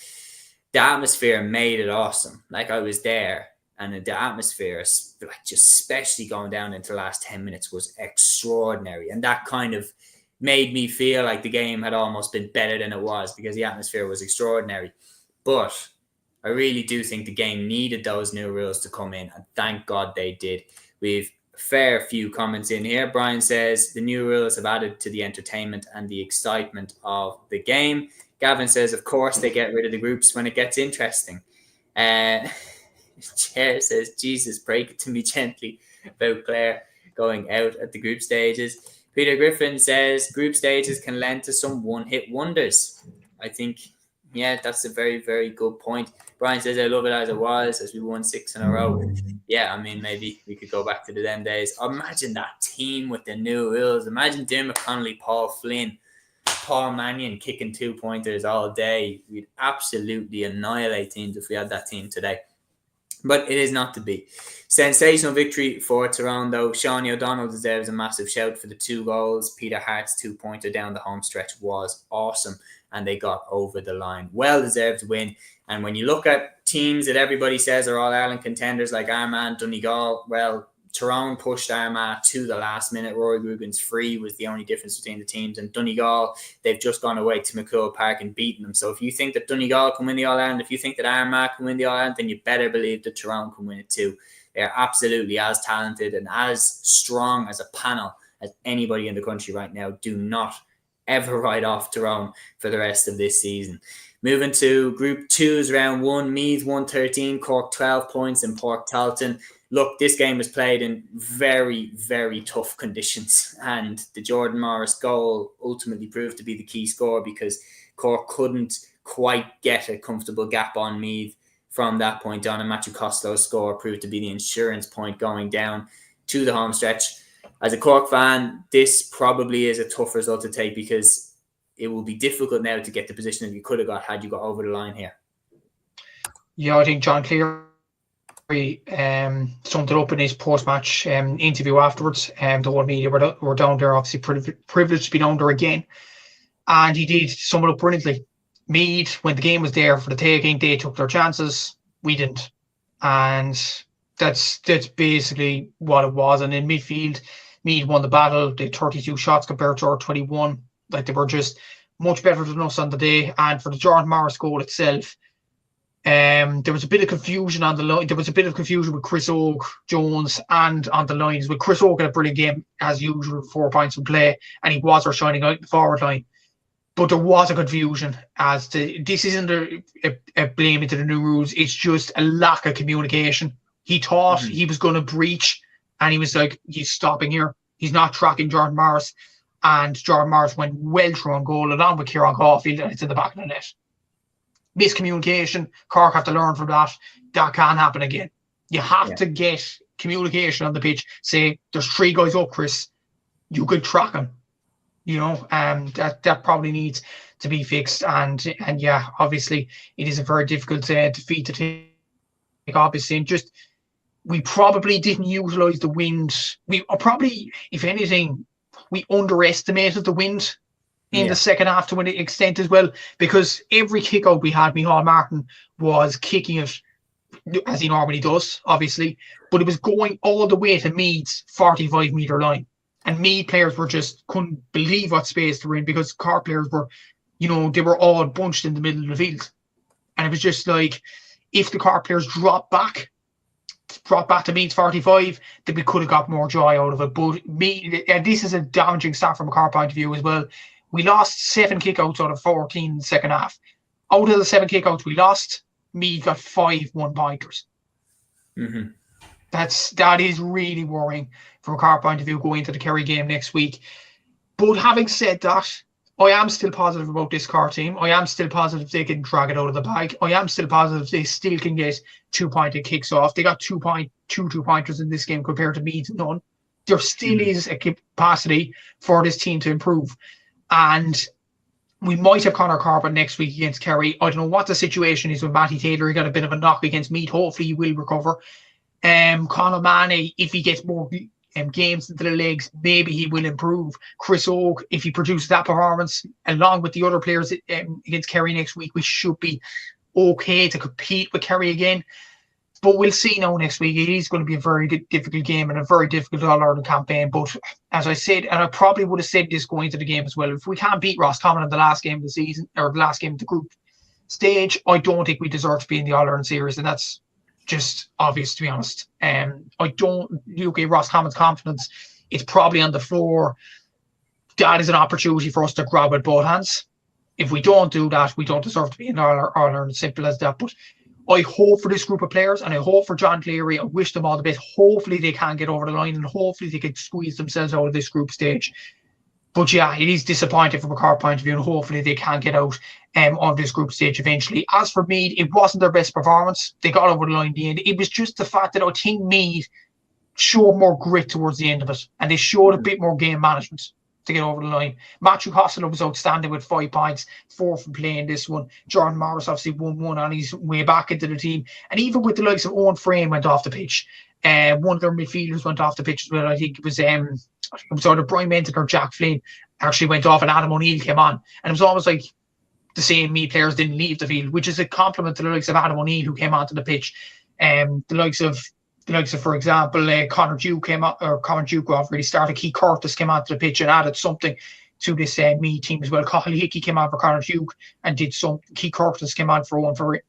the atmosphere made it awesome. Like, I was there, and the atmosphere, like, just especially going down into the last 10 minutes, was extraordinary. And that kind of made me feel like the game had almost been better than it was, because the atmosphere was extraordinary. But I really do think the game needed those new rules to come in, and thank God they did. We've a fair few comments in here. Brian says the new rules have added to the entertainment and the excitement of the game. Gavin says, of course, they get rid of the groups when it gets interesting. Chair says, Jesus, break it to me gently about Clare going out at the group stages. Peter Griffin says group stages can lend to some one-hit wonders. I think, yeah, that's a very, very good point. Brian says, I love it as it was, as we won 6 in a row. Yeah, I mean, maybe we could go back to them days. Imagine that team with the new rules. Imagine Dermot Connolly, Paul Flynn, Paul Mannion kicking 2-pointers all day. We'd absolutely annihilate teams if we had that team today. But it is not to be. Sensational victory for Tyrone, though. Seanie O'Donnell deserves a massive shout for the 2 goals. Peter Hart's 2-pointer down the home stretch was awesome, and they got over the line. Well-deserved win. And when you look at teams that everybody says are All-Ireland contenders like Armagh and Donegal, well, Tyrone pushed Armagh to the last minute. Rory Gugan's free was the only difference between the teams. And Donegal, they've just gone away to McCool Park and beaten them. So if you think that Donegal can win the All-Ireland, if you think that Armagh can win the All-Ireland, then you better believe that Tyrone can win it too. They're absolutely as talented and as strong as a panel as anybody in the country right now. Do not ever write off Tyrone for the rest of this season. Moving to Group 2's round 1, Meath 113, Cork 12 points, and Port Talton. Look, this game was played in very, very tough conditions, and the Jordan Morris goal ultimately proved to be the key score, because Cork couldn't quite get a comfortable gap on Meath from that point on, and Matthew Costello's score proved to be the insurance point going down to the home stretch. As a Cork fan, this probably is a tough result to take, because it will be difficult now to get the position that you could have got had you got over the line here. Yeah, I think John Cleary summed it up in his post-match interview afterwards. The whole media were down there, obviously privileged to be down there again. And he did sum it up brilliantly. Meath, when the game was there for the taking, they took their chances. We didn't. And that's basically what it was. And in midfield, Meath won the battle. They had 32 shots compared to our 21. Like, they were just much better than us on the day. And for the Jordan Morris goal itself, there was a bit of confusion on the line. There was a bit of confusion with Chris Oak, Jones, and on the lines. With Chris Oak had a brilliant game, as usual, 4 points in play, and he was our shining out the forward line. But there was a confusion as to, this isn't a blame into the new rules. It's just a lack of communication. He thought he was going to breach, and he was like, he's stopping here. He's not tracking Jordan Morris. And Jordan Morris went well through on goal, along with Kieran Caulfield, and it's in the back of the net. Miscommunication. Cork have to learn from that. That can't happen again. You have to get communication on the pitch. Say, there's 3 guys up, Chris. You could track them. You know, that probably needs to be fixed. And yeah, obviously, it is a very difficult defeat to take, obviously. And just, we probably didn't utilise the wind. We probably, if anything, we underestimated the wind in the second half to an extent as well, because every kick out we had, Micheál Martin was kicking it as he normally does, obviously, but it was going all the way to Meath's 45-metre line. And Meath players were just couldn't believe what space they were in, because Cork players were, you know, they were all bunched in the middle of the field. And it was just like, if the Cork players dropped back to Meath's 45, then we could have got more joy out of it. But this is a damaging stat from a Cork point of view as well. We lost 7 kickouts out of 14 in the second half. Out of the 7 kickouts we lost, Meath got 5 1-pointers. That is really worrying from a Cork point of view going into the Kerry game next week. But having said that, I am still positive about this Cork team. I am still positive they can drag it out of the bag. I am still positive they still can get 2-pointed kicks off. They got 2-pointers in this game compared to Meath, none. There still is a capacity for this team to improve. And we might have Conor Corbett next week against Kerry. I don't know what the situation is with Matty Taylor. He got a bit of a knock against Meath. Hopefully he will recover. Conor Manny, if he gets more games into the legs, maybe he will improve. Chris Oak, if he produces that performance along with the other players against Kerry next week, we should be okay to compete with Kerry again. But we'll see now next week. It is going to be a very difficult game and a very difficult All-Ireland campaign. But as I said, and I probably would have said this going into the game as well, if we can't beat Roscommon in the last game of the season, or the last game of the group stage, I don't think we deserve to be in the All-Ireland series. And that's just obvious, to be honest. I don't look at Roscommon's confidence. It's probably on the floor. That is an opportunity for us to grab with both hands. If we don't do that, we don't deserve to be in All-Ireland. Simple as that. But I hope for this group of players, and I hope for John Cleary. I wish them all the best. Hopefully they can get over the line, and hopefully they can squeeze themselves out of this group stage. But yeah, it is disappointing from a Cork point of view, and hopefully they can get out of this group stage eventually. As for Meath, it wasn't their best performance. They got over the line in the end. It was just the fact that I think Meath showed more grit towards the end of it, and they showed a bit more game management to get over the line. Matthew Costello was outstanding with 5 points, 4 from playing this one. Jordan Morris obviously won one on his way back into the team. And even with the likes of Owen Frame went off the pitch. One of their midfielders went off the pitch as well. I think it was either Brian Menton or Jack Flynn actually went off, and Adam O'Neill came on. And it was almost like the same Meath players didn't leave the field, which is a compliment to the likes of Adam O'Neill, who came onto the pitch. The likes of, for example, Conor Duke came out, or Conor Duke already started. Keith Curtis came onto the pitch and added something to this Meath team as well. Cathal Hickey came on for Conor Duke and did some. Keith Curtis came on for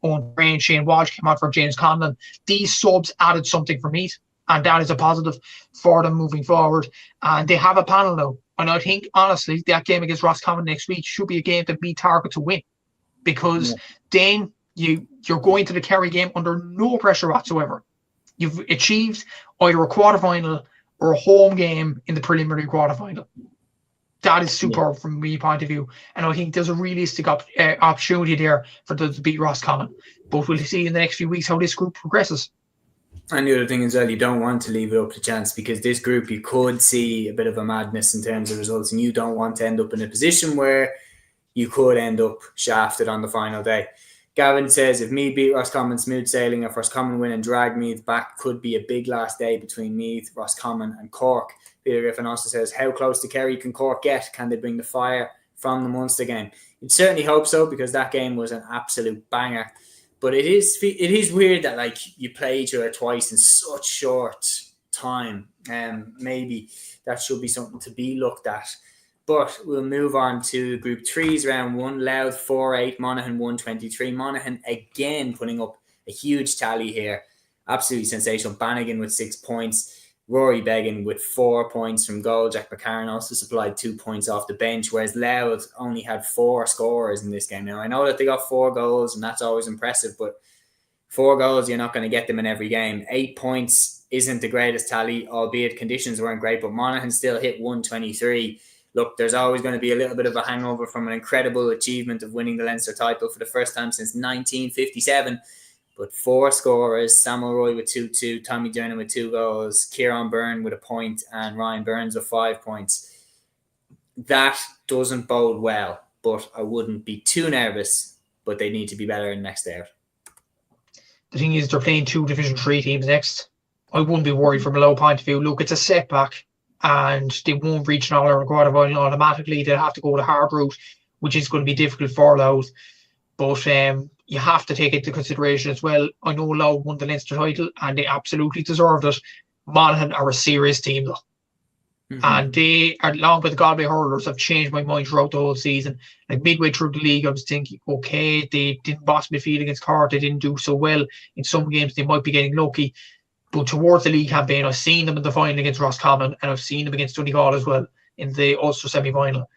Owen Frame. Shane Walsh came on for James Conlon. These subs added something for Meath, and that is a positive for them moving forward. And they have a panel now. And I think, honestly, that game against Roscommon next week should be a game that Meath target to win, because then you're going to the Kerry game under no pressure whatsoever. You've achieved either a quarterfinal or a home game in the preliminary quarterfinal. That is superb from my point of view. And I think there's a realistic opportunity there for them to beat Roscommon. But we'll see in the next few weeks how this group progresses. And the other thing as well, you don't want to leave it up to chance, because this group, you could see a bit of a madness in terms of results, and you don't want to end up in a position where you could end up shafted on the final day. Gavin says, if Meath beat Roscommon smooth sailing, if Roscommon win and drag Meath back, could be a big last day between Meath, Roscommon and Cork. Peter Griffin also says, how close to Kerry can Cork get? Can they bring the fire from the Munster game? You'd certainly hope so, because that game was an absolute banger. But it is weird that, like, you play each other twice in such short time. Maybe that should be something to be looked at. But we'll move on to Group 3's round 1. Louth 4-8, Monaghan 1-23. Monaghan again putting up a huge tally here. Absolutely sensational. Bannigan with 6 points. Rory Beggan with 4 points from goal. Jack McCarron also supplied 2 points off the bench, whereas Louth only had 4 scorers in this game. Now, I know that they got 4 goals, and that's always impressive, but 4 goals, you're not going to get them in every game. 8 points isn't the greatest tally, albeit conditions weren't great, but Monaghan still hit 123. Look, there's always going to be a little bit of a hangover from an incredible achievement of winning the Leinster title for the first time since 1957. But 4 scorers, Samuel Roy with 2-2, Tommy Dernan with 2 goals, Kieran Byrne with 1 point, and Ryan Burns with 5 points. That doesn't bode well, but I wouldn't be too nervous, but they need to be better in next day out. The thing is, they're playing 2 Division 3 teams next. I wouldn't be worried from a low point of view. Look, it's a setback, and they won't reach an All-Ireland quarterfinal automatically. They'll have to go the hard route, which is going to be difficult for Louth. But you have to take it into consideration as well. I know Louth won the Leinster title, and they absolutely deserved it. Monaghan are a serious team, though. Mm-hmm. And they, along with the Galway hurlers, have changed my mind throughout the whole season. Like midway through the league, I was thinking, okay, they didn't boss midfield against Cork. They didn't do so well. In some games, they might be getting lucky. But towards the league campaign, I've seen them in the final against Roscommon, and I've seen them against Donegal as well in the Ulster semi-final.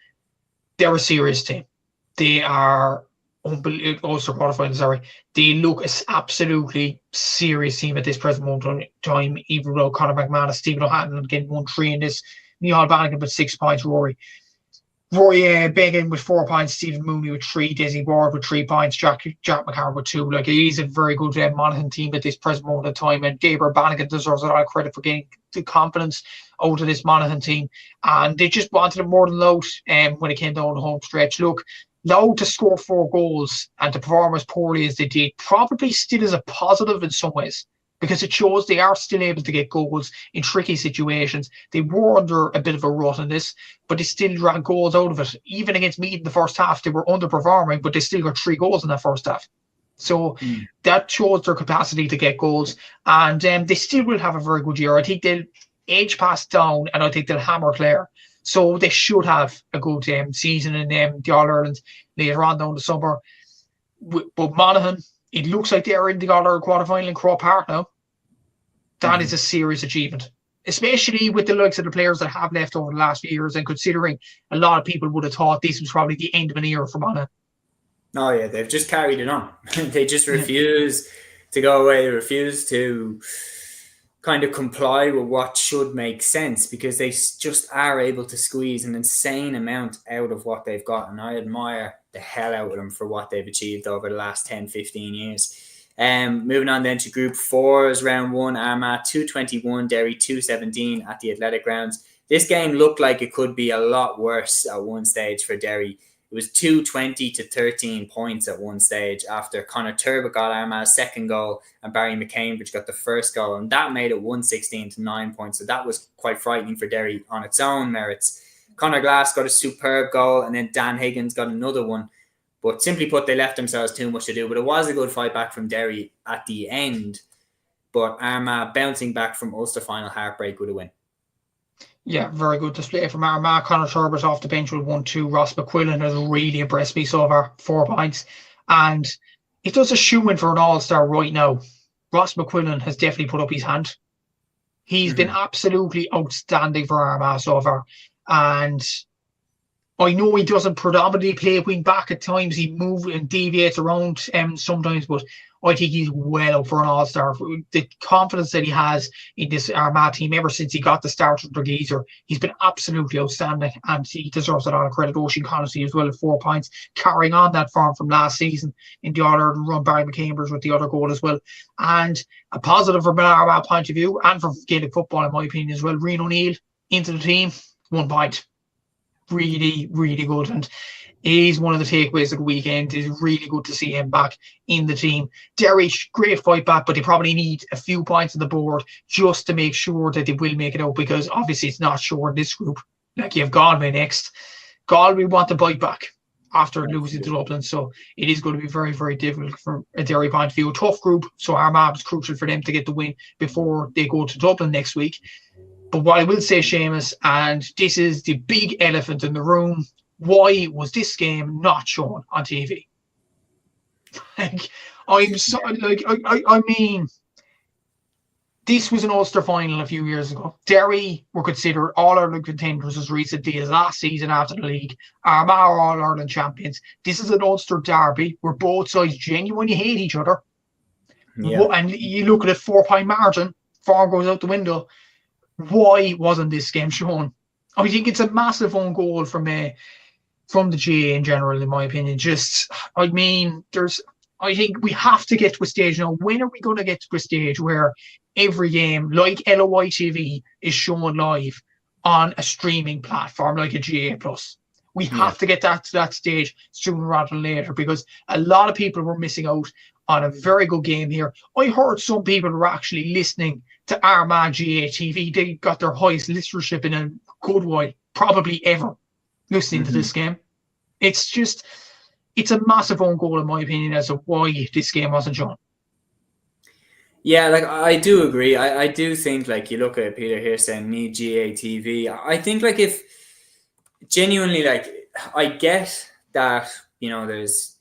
They're a serious team. They are Ulster quarterfinal, sorry. They look an absolutely serious team at this present moment in time, even though Conor McManus, Stephen O'Hanlon getting 1-3 in this. Niall Bannigan with 6 points, Rory Beggan with 4 points, Stephen Mooney with 3, Desi Ward with 3 points, Jack McCarron with 2. Like, he's a very good Monaghan team at this present moment in time, and Gabriel Bannigan deserves a lot of credit for getting the confidence out of this Monaghan team. And they just wanted it more than Louth when it came down the home stretch. Look, Louth to score 4 goals and to perform as poorly as they did probably still is a positive in some ways, because it shows they are still able to get goals in tricky situations. They were under a bit of a rut in this, but they still ran goals out of it. Even against Meath in the first half, they were underperforming, but they still got 3 goals in that first half. So that shows their capacity to get goals, and they still will have a very good year. I think they'll edge past Down, and I think they'll hammer Clare. So they should have a good season in the All-Ireland later on down the summer. But Monaghan, it looks like they're in the All-Ireland quarter-final in Croke Park now. That is a serious achievement, especially with the likes of the players that have left over the last few years, and considering a lot of people would have thought this was probably the end of an era for Monaghan. Oh, yeah, they've just carried it on. They just refuse to go away. They refuse to kind of comply with what should make sense, because they just are able to squeeze an insane amount out of what they've got. And I admire the hell out of them for what they've achieved over the last 10, 15 years. Moving on then to Group 4's round 1, Armagh 221, Derry 217 at the Athletic Grounds. This game looked like it could be a lot worse at one stage for Derry. It was 220 to 13 points at one stage after Conor Turbitt got Armagh's second goal and Barry McCambridge got the first goal, and that made it 116 to 9 points. So that was quite frightening for Derry on its own merits. Conor Glass got a superb goal, and then Dan Higgins got another one. But simply put, they left themselves too much to do. But it was a good fight back from Derry at the end. But Armagh bouncing back from Ulster final heartbreak with a win. Yeah, very good display from Armagh. Conor Turbitt off the bench with 1-2. Ross McQuillan has really impressed me so far, 4 points. And it does a shoe-in for an all-star right now. Ross McQuillan has definitely put up his hand. He's been absolutely outstanding for Armagh so far. And I know he doesn't predominantly play wing back at times. He moves and deviates around sometimes, but I think he's well up for an all-star. The confidence that he has in this Armagh team ever since he got the start of the geezer, he's been absolutely outstanding, and he deserves a lot of credit. Oisin Connolly as well at 4 points, carrying on that form from last season in the All-Ireland run. Barry McCambridge with the other goal as well. And a positive from an Armagh point of view, and for Gaelic football in my opinion as well, Rian O'Neill into the team, 1 point. Really, really good, and he's one of the takeaways of the weekend. It's really good to see him back in the team. Derry, great fight back, but they probably need a few points on the board just to make sure that they will make it out, because obviously it's not sure in this group. Like, you have Galway next. Galway want to bite back after losing to Dublin, so it is going to be very, very difficult from a Derry point of view. A tough group, so Armagh is crucial for them to get the win before they go to Dublin next week. But what I will say, Séamus, and this is the big elephant in the room, why was this game not shown on TV? I mean, this was an Ulster final a few years ago. Derry were considered All-Ireland contenders as recently as last season after the league. Armagh are All-Ireland champions. This is an Ulster derby where both sides genuinely hate each other. Yeah. And you look at a 4-point margin, 4 goes out the window. Why wasn't this game shown? I think it's a massive own goal from the GA in general, in my opinion. I think we have to get to a stage now. When are we going to get to a stage where every game, like LOI TV, is shown live on a streaming platform like a GA Plus? We have to get to that stage sooner rather than later, because a lot of people were missing out on a very good game here. I heard some people were actually listening to Armagh GA TV. They got their highest listenership in a good while, probably ever, listening to this game. It's a massive own goal, in my opinion, as to why this game wasn't shown. Yeah, like, I do agree. I do think, like, you look at Peter here saying need GA TV. I think, like, if genuinely, like, I get that, you know, there's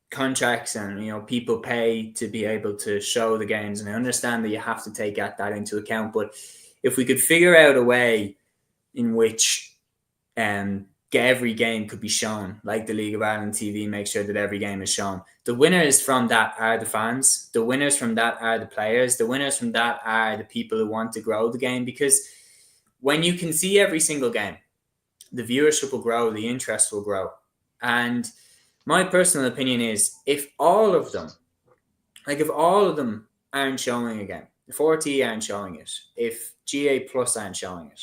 contracts and, you know, people pay to be able to show the games, and I understand that you have to take that into account. But if we could figure out a way in which every game could be shown, like the League of Ireland TV make sure that every game is shown, the winners from that are the fans, the winners from that are the players, the winners from that are the people who want to grow the game. Because when you can see every single game, the viewership will grow, the interest will grow. And my personal opinion is, if all of them aren't showing a game, if RT aren't showing it, if GA Plus aren't showing it,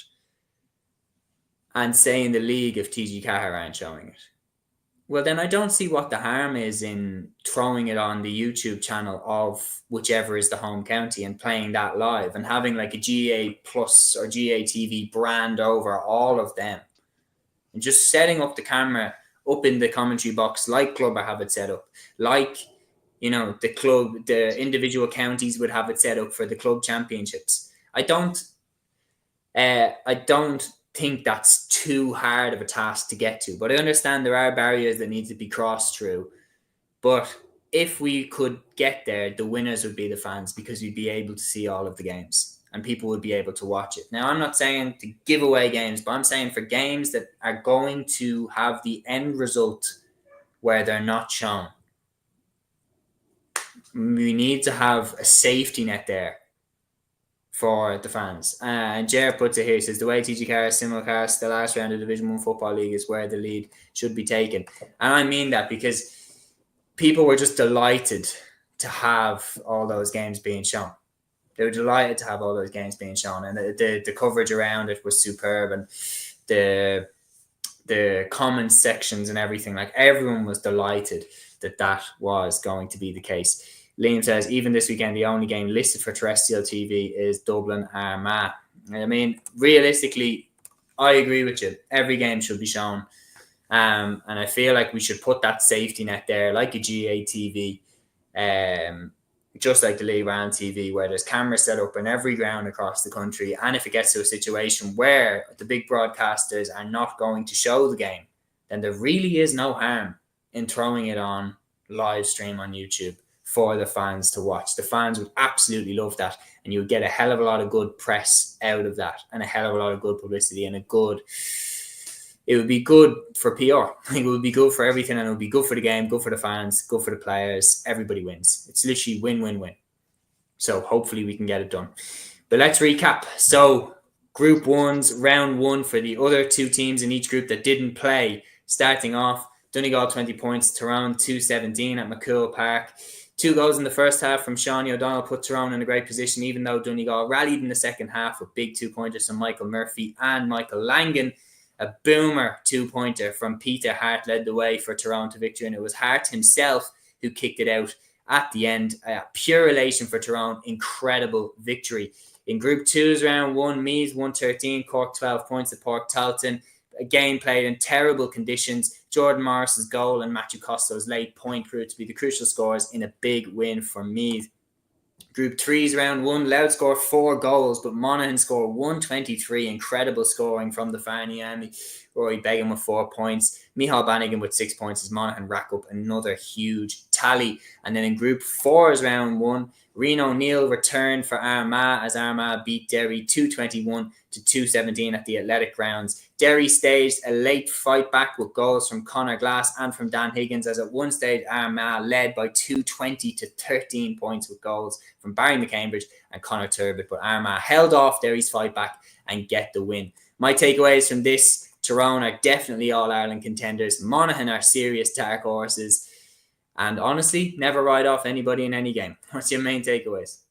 and say in the league if TG Cahir aren't showing it, Well, then I don't see what the harm is in throwing it on the YouTube channel of whichever is the home county and playing that live and having like a GA Plus or GA TV brand over all of them. And just setting up the camera up in the commentary box like Clubber have it set up. Like, the individual counties would have it set up for the club championships. I don't think that's too hard of a task to get to, but I understand there are barriers that need to be crossed through. But if we could get there, the winners would be the fans, because we'd be able to see all of the games and people would be able to watch it. Now, I'm not saying to give away games, but I'm saying for games that are going to have the end result where they're not shown, we need to have a safety net there for the fans. And Jer puts it here, says the way TG4 simulcast the last round of Division 1 Football League is where the lead should be taken. And I mean that because people were just delighted to have all those games being shown. They were delighted to have all those games being shown, and the coverage around it was superb, and the comment sections and everything, like everyone was delighted that was going to be the case. Liam says, even this weekend, the only game listed for terrestrial TV is Dublin Armagh. I mean, realistically, I agree with you. Every game should be shown. And I feel like we should put that safety net there, like a GA TV, just like the League Round TV, where there's cameras set up in every ground across the country. And if it gets to a situation where the big broadcasters are not going to show the game, then there really is no harm in throwing it on live stream on YouTube for the fans to watch. The fans would absolutely love that, and you would get a hell of a lot of good press out of that, and a hell of a lot of good publicity, and it would be good for PR. I think it would be good for everything, and it would be good for the game, good for the fans, good for the players. Everybody wins. It's literally win-win-win. So hopefully we can get it done. But let's recap. So Group 1's round 1 for the other two teams in each group that didn't play. Starting off, Donegal 20 points, Tyrone 2-17 at McCool Park. 2 goals in the first half from Seanie O'Donnell put Tyrone in a great position, even though Donegal rallied in the second half with big 2-pointers from Michael Murphy and Michael Langan. A boomer 2-pointer from Peter Hart led the way for Tyrone to victory, and it was Hart himself who kicked it out at the end. Pure elation for Tyrone. Incredible victory. In Group 2's round 1, Meath 113, Cork 12 points at Port Talton. Again, played in terrible conditions. Jordan Morris's goal and Matthew Costo's late point proved to be the crucial scores in a big win for Meath. Group 3's round 1, Louth scored 4 goals, but Monaghan scored 123. Incredible scoring from the Farney Army. Rory Beggan with 4 points. Micheál Bannigan with 6 points as Monaghan rack up another huge tally. And then in Group 4's round 1, Reno O'Neill returned for Armagh as Armagh beat Derry 221-217 at the Athletic Grounds. Derry staged a late fight back with goals from Conor Glass and from Dan Higgins, as at one stage Armagh led by 220-13 points with goals from Barry McCambridge and Conor Turbot, but Armagh held off Derry's fight back and get the win. My takeaways from this: Tyrone are definitely All-Ireland contenders. Monaghan are serious dark horses. And honestly, never write off anybody in any game. What's your main takeaways?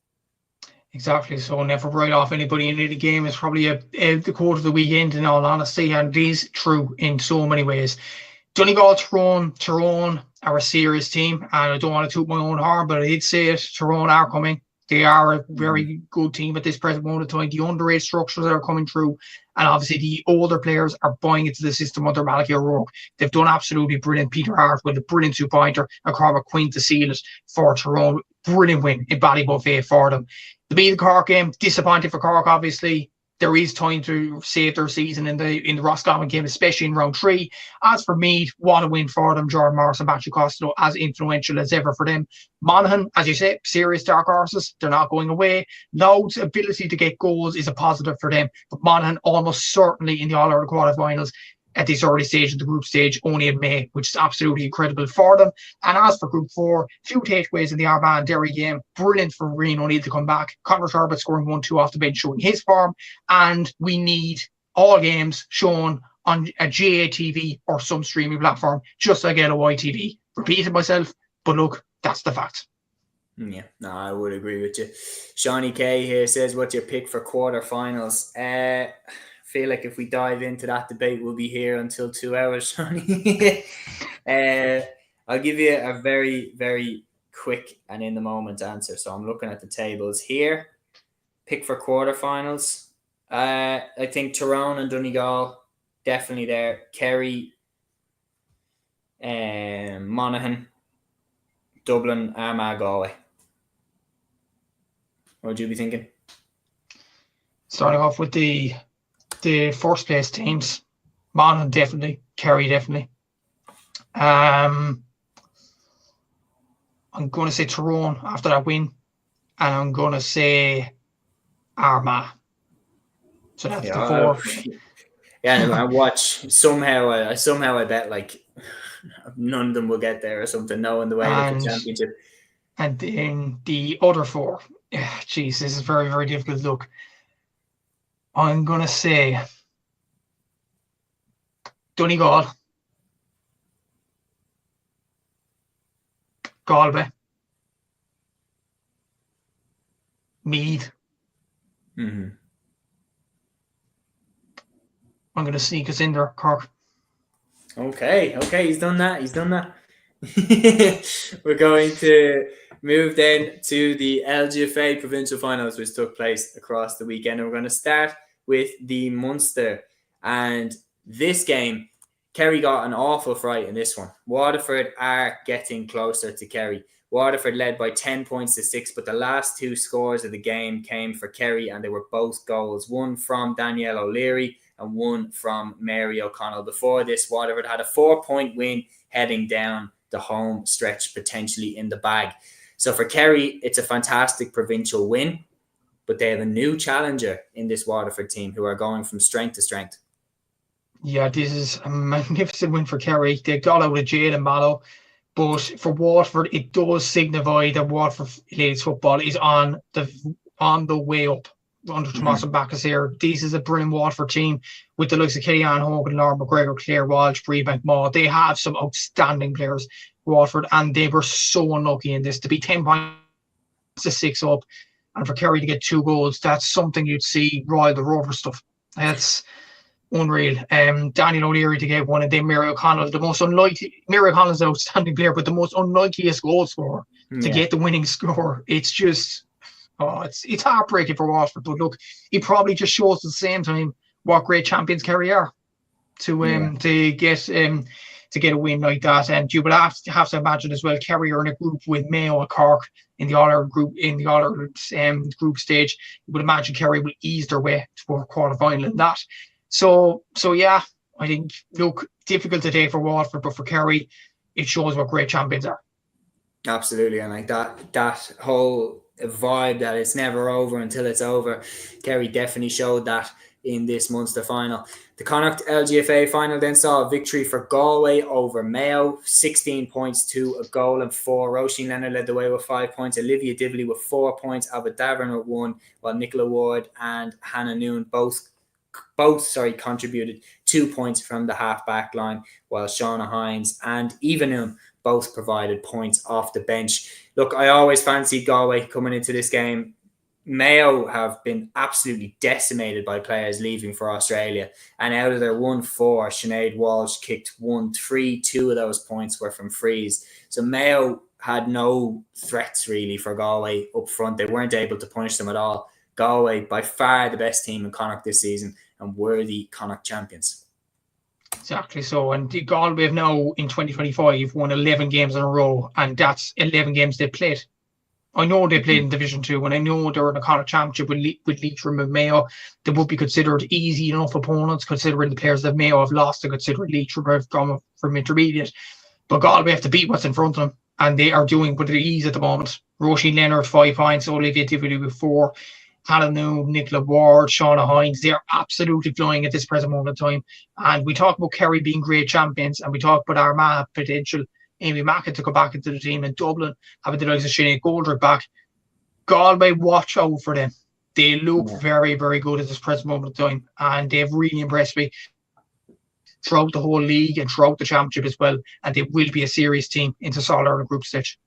Exactly. So never write off anybody in any game is probably the quote of the weekend, in all honesty, and it is true in so many ways. Donegal, Tyrone are a serious team, and I don't want to toot my own horn, but I did say it. Tyrone are coming. They are a very good team at this present moment of time. The underage structures that are coming through, and obviously the older players are buying into the system under Malachy O'Rourke. They've done absolutely brilliant. Peter Hart with a brilliant 2-pointer, and Cormac Quinn to seal it for Tyrone. Brilliant win in Ballybuffet for them. The beat the Cork game, disappointing for Cork, obviously. There is time to save their season in the Roscommon game, especially in round 3. As for Meath, what a win for them. Jordan Morris and Matthew Costello, as influential as ever for them. Monaghan, as you say, serious dark horses. They're not going away. Louth's ability to get goals is a positive for them, but Monaghan almost certainly in the All-Ireland quarterfinals at this early stage of the group stage, only in May, which is absolutely incredible for them. And as for Group 4, few takeaways in the Armagh and Derry game. Brilliant for Reno O'Neill to come back. Conor Turbot scoring 1-2 off the bench, showing his form. And we need all games shown on a GA TV or some streaming platform, just like LOI TV. Repeating myself, but look, that's the fact. Yeah, no, I would agree with you. Shawnee K here says, what's your pick for quarterfinals? feel like if we dive into that debate, we'll be here until 2 hours. I'll give you a very, very quick and in the moment answer. So I'm looking at the tables here. Pick for quarterfinals. I think Tyrone and Donegal, definitely there. Kerry, Monaghan, Dublin, Armagh, Galway. What would you be thinking? Starting off with the first place teams, Monaghan definitely, Kerry definitely. I'm going to say Tyrone after that win, and I'm going to say Armagh. So that's the four. Yeah, I watch somehow. I bet like none of them will get there or something, knowing the way of the championship. And then the other four, geez, this is very, very difficult to look. I'm going to say Donegal, Galway, Meath. Mm-hmm. I'm going to sneak us in there, Cork. Okay, he's done that. We're going to move then to the LGFA Provincial Finals, which took place across the weekend. And we're going to start with the Munster. And this game, Kerry got an awful fright in this one. Waterford are getting closer to Kerry. Waterford led by 10 points to 6, but the last two scores of the game came for Kerry, and they were both goals. One from Danielle O'Leary and one from Mary O'Connell. Before this, Waterford had a 4-point win heading down the home stretch, potentially in the bag. So for Kerry, it's a fantastic provincial win, but they have a new challenger in this Waterford team who are going from strength to strength. Yeah, this is a magnificent win for Kerry. They got out of jail in Mallow, but for Waterford, it does signify that Waterford ladies football is on the way up under Tommaso Bacchus here. This is a brilliant Waterford team with the likes of Kellyanne Hogan, Laura McGregor, Clare Walsh, Breebank Maw. They have some outstanding players, Waterford, and they were so unlucky in this to be 10 points to 6 up, and for Kerry to get 2 goals. That's something you'd see Royal the Rover stuff. That's unreal. Daniel O'Leary to get one, and then Mary O'Connell, the most unlikely. Mary O'Connell's an outstanding player, but the most unlikeliest goal scorer to get the winning score. It's just, it's heartbreaking for Waterford. But look, it probably just shows at the same time what great champions Kerry are to get a win like that. And you will have to imagine as well, Kerry are in a group with Mayo and Cork in the All-Ireland group, in the All-Ireland group stage. You would imagine Kerry will ease their way to a quarter-final in that. So yeah, I think, look, difficult today for Waterford, but for Kerry, it shows what great champions are. Absolutely, and like that whole vibe that it's never over until it's over, Kerry definitely showed that in this Munster final. The Connacht LGFA final then saw a victory for Galway over Mayo, 16 points to a goal and 4. Roisin Leonard led the way with 5 points, Olivia Divley with 4 points, Albert Davern with 1, while Nicola Ward and Hannah Noon both contributed 2 points from the half-back line, while Shauna Hines and Eva Noon both provided points off the bench. Look, I always fancied Galway coming into this game. Mayo have been absolutely decimated by players leaving for Australia, and out of their 1-4, Sinead Walsh kicked 1-3. 2 of those points were from frees. So Mayo had no threats really for Galway up front. They weren't able to punish them at all. Galway, by far the best team in Connacht this season and worthy Connacht champions. Exactly so. And Galway have now, in 2025, won 11 games in a row, and that's 11 games they played. I know they played in Division 2, and I know they're in a Connacht Championship with Leitrim and Mayo. They would be considered easy enough opponents, considering the players that Mayo have lost, to consider Leitrim have gone from intermediate. But Galway have to beat what's in front of them, and they are doing with ease at the moment. Roisin Leonard, 5 points, Olivia Divley with 4, Hannah Noon, Nicola Ward, Shauna Hines. They are absolutely flying at this present moment in time. And we talk about Kerry being great champions, and we talk about Armagh potential. Amy Mackett to go back into the team, in Dublin having the likes of Sinead Goldrick back. Galway, watch out for them. They look very, very good at this present moment in time, and they've really impressed me throughout the whole league and throughout the championship as well. And they will be a serious team into All-Ireland group stage.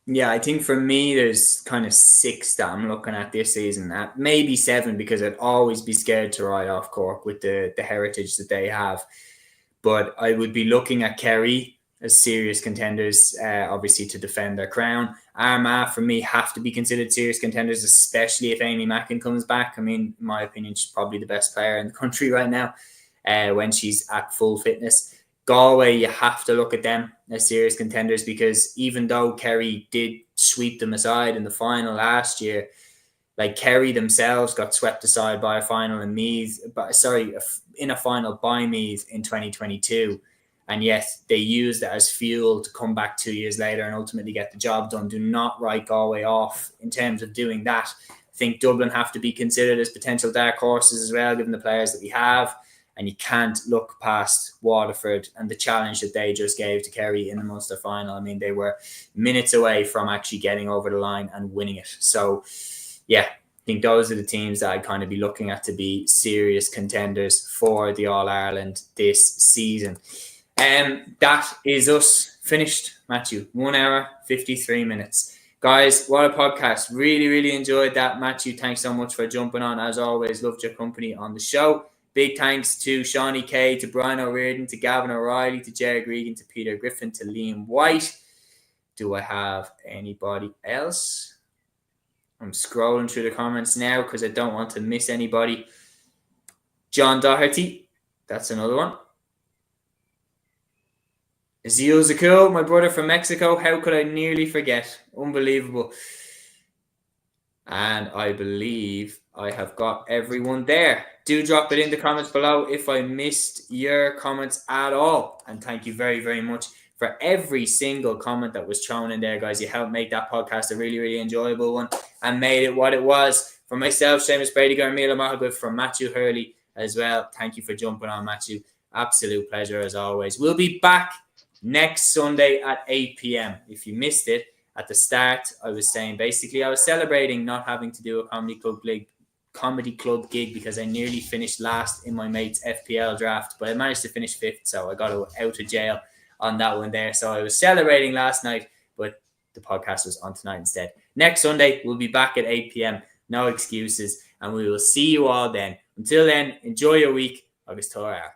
Yeah, I think for me, there's kind of 6 that I'm looking at this season. Maybe 7, because I'd always be scared to write off Cork with the heritage that they have. But I would be looking at Kerry as serious contenders, obviously, to defend their crown. Armagh, for me, have to be considered serious contenders, especially if Amy Mackin comes back. I mean, in my opinion, she's probably the best player in the country right now when she's at full fitness. Galway, you have to look at them as serious contenders, because even though Kerry did sweep them aside in the final last year, like Kerry themselves got swept aside by a final in Meath, in a final by Meath in 2022. And yes, they used it as fuel to come back 2 years later and ultimately get the job done. Do not write Galway off in terms of doing that. I think Dublin have to be considered as potential dark horses as well, given the players that we have. And you can't look past Waterford and the challenge that they just gave to Kerry in the Munster Final. I mean, they were minutes away from actually getting over the line and winning it. So, yeah, I think those are the teams that I'd kind of be looking at to be serious contenders for the All-Ireland this season. That is us finished, Matthew. 1 hour, 53 minutes. Guys, what a podcast. Really, really enjoyed that. Matthew, thanks so much for jumping on. As always, loved your company on the show. Big thanks to Shawnee Kay, to Brian O'Riordan, to Gavin O'Reilly, to Jared Regan, to Peter Griffin, to Liam White. Do I have anybody else? I'm scrolling through the comments now because I don't want to miss anybody. John Doherty, that's another one. Azil Zakul, my brother from Mexico. How could I nearly forget? Unbelievable. And I believe I have got everyone there. Do drop it in the comments below if I missed your comments at all. And thank you very, very much for every single comment that was thrown in there, guys. You helped make that podcast a really, really enjoyable one and made it what it was. For myself, Séamus Brady, Garmila Mahagood, from Matthew Hurley as well. Thank you for jumping on, Matthew. Absolute pleasure as always. We'll be back next Sunday at 8 p.m. If you missed it, at the start, I was saying basically I was celebrating not having to do a comedy club gig because I nearly finished last in my mate's FPL draft, but I managed to finish 5th, so I got out of jail on that one there. So I was celebrating last night, but the podcast was on tonight instead. Next Sunday, we'll be back at 8 p.m. No excuses, and we will see you all then. Until then, enjoy your week. Agus Torah.